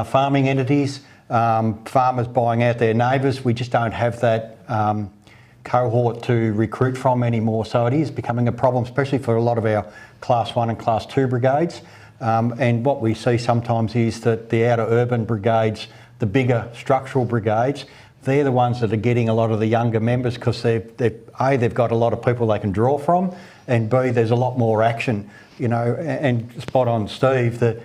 [SPEAKER 10] farming entities, farmers buying out their neighbours. We just don't have that cohort to recruit from anymore. So it is becoming a problem, especially for a lot of our Class 1 and Class 2 brigades. And what we see sometimes is that the outer urban brigades, the bigger structural brigades, they're the ones that are getting a lot of the younger members because they've got a lot of people they can draw from, and B, there's a lot more action, you know, and spot on, Steve, that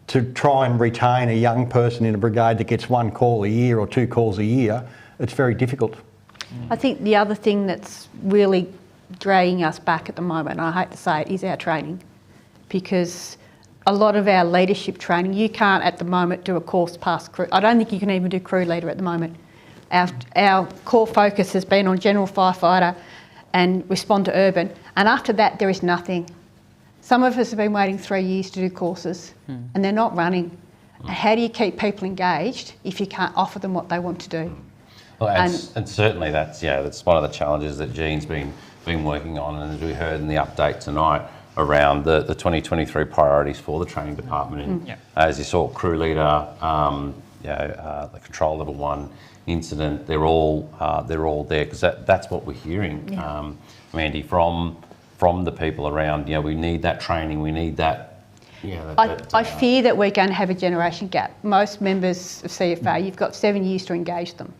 [SPEAKER 10] to try and retain a young person in a brigade that gets 1 call a year or 2 calls a year, it's very difficult.
[SPEAKER 13] I think the other thing that's really dragging us back at the moment, and I hate to say it, is our training, because a lot of our leadership training, you can't at the moment do a course past crew. I don't think you can even do crew leader at the moment. Our core focus has been on general firefighter and respond to urban, and after that there is nothing. Some of us have been waiting 3 years to do courses and they're not running. How do you keep people engaged if you can't offer them what they want to do?
[SPEAKER 1] Well, and certainly that's one of the challenges that Jean's been working on, and as we heard in the update tonight, around the 2023 priorities for the training department. And as you saw, crew leader, the control level 1 incident, they're all there because that's what we're hearing, Mandy, from the people around. You know, we need that training, we need that.
[SPEAKER 13] I fear that we're going to have a generation gap. Most members of CFA, you've got 7 years to engage them.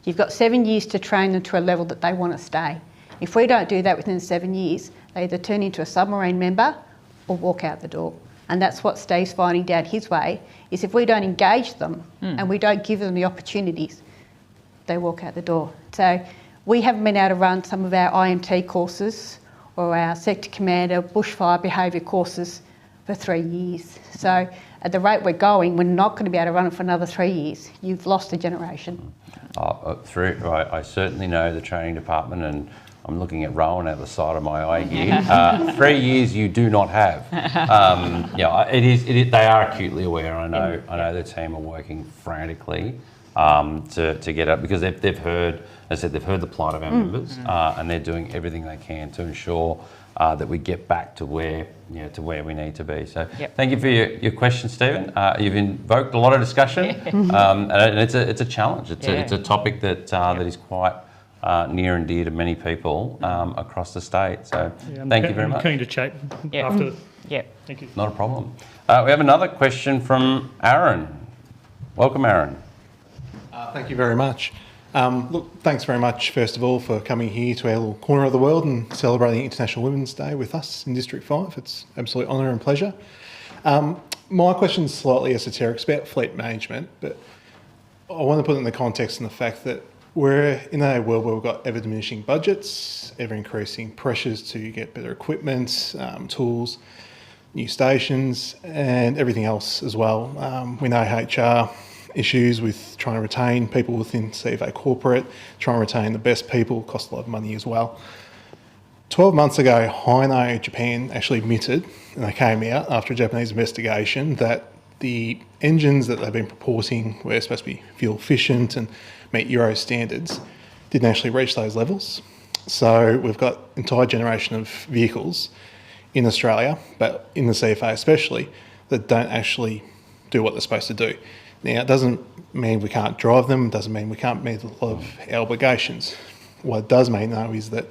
[SPEAKER 13] You've got 7 years to train them to a level that they want to stay. If we don't do that within 7 years, they either turn into a submarine member or walk out the door. And that's what Steve's finding down his way, is if we don't engage them and we don't give them the opportunities, they walk out the door. So we haven't been able to run some of our IMT courses or our sector commander bushfire behaviour courses for 3 years. So at the rate we're going, we're not going to be able to run it for another 3 years. You've lost a generation.
[SPEAKER 1] I certainly know the training department, and I'm looking at Rowan out the side of my eye here. 3 years you do not have. They are acutely aware. I know the team are working frantically to get up, because they've heard, as I said, they've heard the plight of our members, and they're doing everything they can to ensure that we get back to where we need to be. So thank you for your question, Stephen. You've invoked a lot of discussion, and it's a challenge. It's a topic that is quite near and dear to many people across the state. So thank you very much.
[SPEAKER 15] I'm keen to chat after. Thank you.
[SPEAKER 1] Not a problem. We have another question from Aaron. Welcome, Aaron.
[SPEAKER 16] Thank you very much. Look, thanks very much, first of all, for coming here to our little corner of the world and celebrating International Women's Day with us in District 5. It's an absolute honour and pleasure. My question's slightly esoteric. It's about fleet management, but I want to put it in the context and the fact that we're in a world where we've got ever-diminishing budgets, ever-increasing pressures to get better equipment, tools, new stations, and everything else as well. We know HR issues with trying to retain people within CFA corporate, trying to retain the best people, costs a lot of money as well. 12 months ago, Hino Japan actually admitted, and they came out after a Japanese investigation, that the engines that they've been purporting were supposed to be fuel efficient and meet Euro standards didn't actually reach those levels. So we've got an entire generation of vehicles in Australia, but in the CFA especially, that don't actually do what they're supposed to do. Now, it doesn't mean we can't drive them, it doesn't mean we can't meet a lot of our obligations. What it does mean, though, is that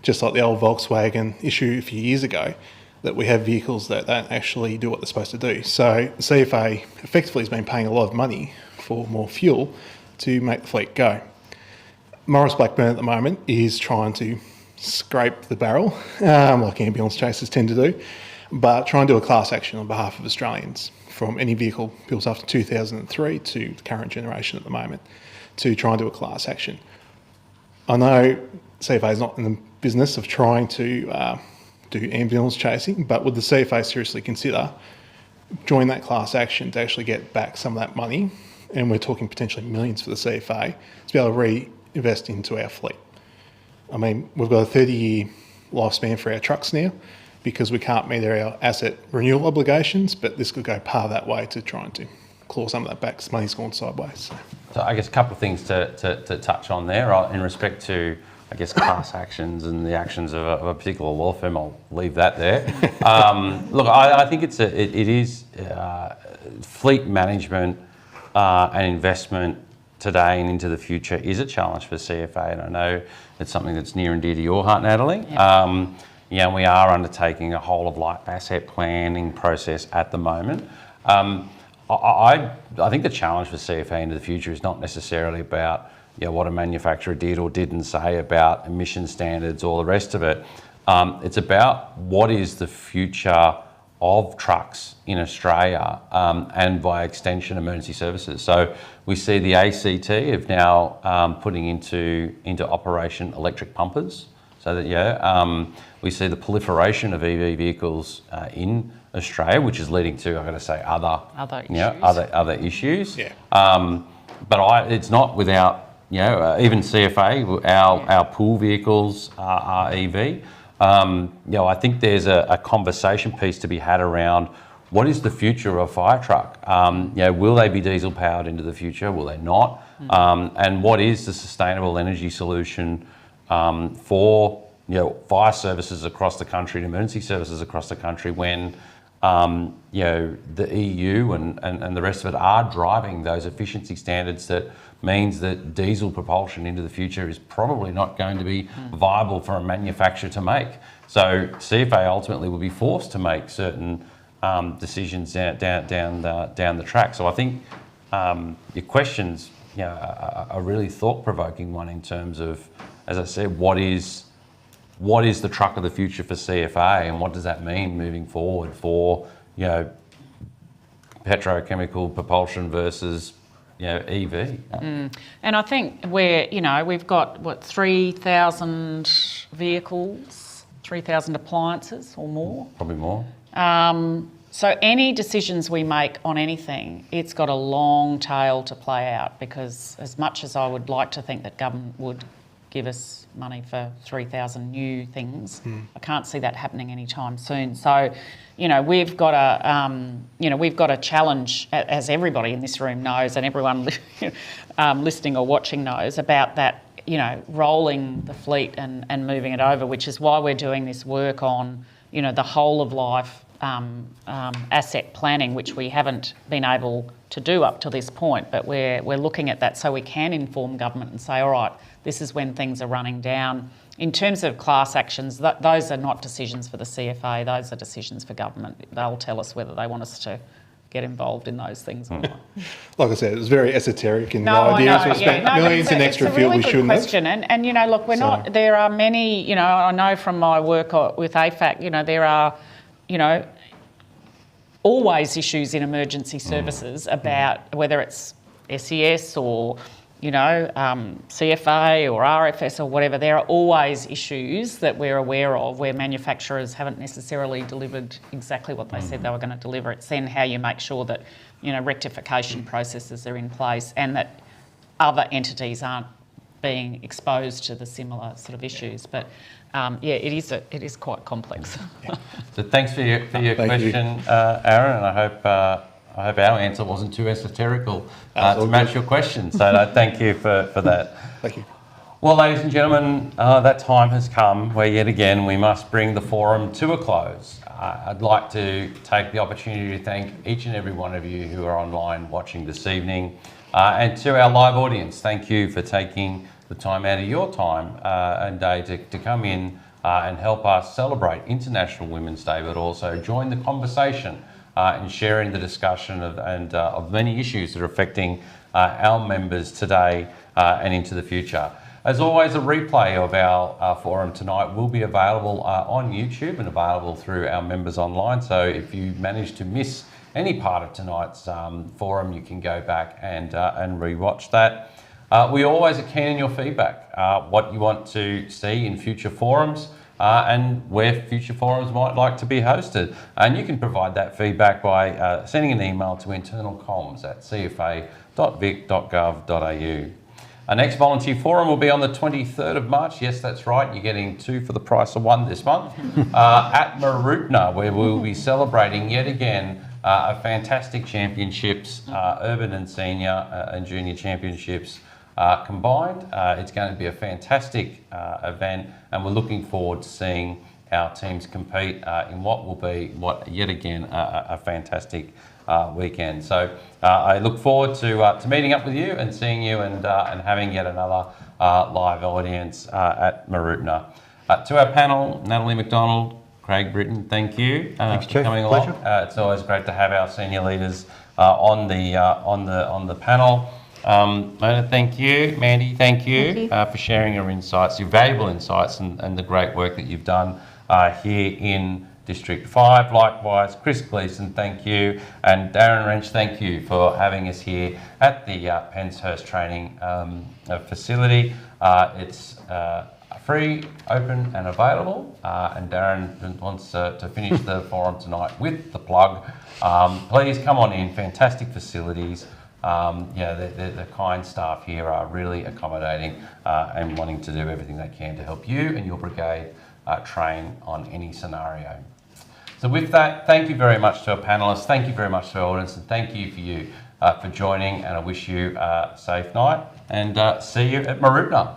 [SPEAKER 16] just like the old Volkswagen issue a few years ago, that we have vehicles that don't actually do what they're supposed to do. So the CFA effectively has been paying a lot of money for more fuel to make the fleet go. Maurice Blackburn at the moment is trying to scrape the barrel, like ambulance chasers tend to do, but try and do a class action on behalf of Australians, from any vehicle built after 2003 to the current generation at the moment, to try and do a class action. I know CFA is not in the business of trying to do ambulance chasing, but would the CFA seriously consider joining that class action to actually get back some of that money, and we're talking potentially millions for the CFA, to be able to reinvest into our fleet? I mean, we've got a 30-year lifespan for our trucks now, because we can't meet our asset renewal obligations, but this could go part of that way to trying to claw some of that back, because money's gone sideways.
[SPEAKER 1] So I guess a couple of things to touch on there in respect to, I guess, class actions and the actions of a particular law firm. I'll leave that there. Look, I think it is fleet management and investment today and into the future is a challenge for CFA, and I know it's something that's near and dear to your heart, Natalie. And we are undertaking a whole of life asset planning process at the moment. I think the challenge for CFA into the future is not necessarily about what a manufacturer did or didn't say about emission standards or the rest of it. It's about what is the future of trucks in Australia and by extension emergency services. So we see the ACT of now putting into operation electric pumpers. So that we see the proliferation of EV vehicles in Australia, which is leading to, I've got to say, other issues. But it's not without even CFA. Our pool vehicles are EV. I think there's a conversation piece to be had around what is the future of a fire truck. Will they be diesel powered into the future? Will they not? And what is the sustainable energy solution for fire services across the country and emergency services across the country when the EU and the rest of it are driving those efficiency standards? That means that diesel propulsion into the future is probably not going to be viable for a manufacturer to make. So CFA ultimately will be forced to make certain decisions down the track. So I think your questions are really thought-provoking one in terms of, as I said, what is the truck of the future for CFA, and what does that mean moving forward for petrochemical propulsion versus EV?
[SPEAKER 2] And I think we've got 3,000 vehicles, 3,000 appliances or more.
[SPEAKER 1] Probably more.
[SPEAKER 2] So any decisions we make on anything, it's got a long tail to play out, because as much as I would like to think that government would give us money for 3,000 new things. I can't see that happening anytime soon. So, you know, we've got a challenge, as everybody in this room knows, and everyone listening or watching knows, about that, you know, rolling the fleet and moving it over, which is why we're doing this work on, you know, the whole of life asset planning, which we haven't been able to do up to this point, but we're looking at that so we can inform government and say, all right, this is when things are running down. In terms of class actions, those are not decisions for the CFA, those are decisions for government. They'll tell us whether they want us to get involved in those things or not.
[SPEAKER 16] Like I said, it was very esoteric in the ideas. We spent millions in extra field we shouldn't have.
[SPEAKER 2] Question. And you know, look, there are many, you know, I know from my work with AFAC, you know, there are, you know, always issues in emergency services about whether it's SES or, you know, CFA or RFS or whatever. There are always issues that we're aware of where manufacturers haven't necessarily delivered exactly what they said they were going to deliver. It's then how you make sure that, you know, rectification processes are in place and that other entities aren't being exposed to the similar sort of issues. But yeah, it is quite complex.
[SPEAKER 1] So thanks for your question, Aaron, and I hope our answer wasn't too esoterical to match your question. So thank you for that.
[SPEAKER 16] Thank you.
[SPEAKER 1] Well, ladies and gentlemen, that time has come where yet again we must bring the forum to a close. I'd like to take the opportunity to thank each and every one of you who are online watching this evening, and to our live audience, thank you for taking the time out of your time and day to come in and help us celebrate International Women's Day, but also join the conversation in sharing the discussion of many issues that are affecting our members today and into the future. As always, a replay of our forum tonight will be available on YouTube and available through our members online. So if you manage to miss any part of tonight's forum, you can go back and re-watch that. We always are keen on your feedback, what you want to see in future forums and where future forums might like to be hosted. And you can provide that feedback by sending an email to internalcomms@cfa.vic.gov.au. Our next volunteer forum will be on the 23rd of March. Yes, that's right. You're getting 2 for the price of 1 this month at Mooroopna, where we'll be celebrating yet again a fantastic championships, urban and senior and junior championships combined. It's going to be a fantastic event, and we're looking forward to seeing our teams compete in what will be yet again a fantastic weekend. So I look forward to meeting up with you and seeing you and having yet another live audience at Mooroopna. To our panel, Natalie McDonald, Craig Britton, thank you for coming along. It's always great to have our senior leaders on the panel. Mona, thank you. Mandy, thank you, for sharing your insights, your valuable insights, and the great work that you've done here in District 5. Likewise, Chris Gleeson, thank you, and Darren Wrench, thank you for having us here at the Penshurst training facility. It's free, open and available, and Darren wants to finish the forum tonight with the plug. Please come on in, fantastic facilities. The kind staff here are really accommodating and wanting to do everything they can to help you and your brigade train on any scenario. So with that, thank you very much to our panellists, thank you very much to our audience, and thank you for joining, and I wish you a safe night, and see you at Mooroopna.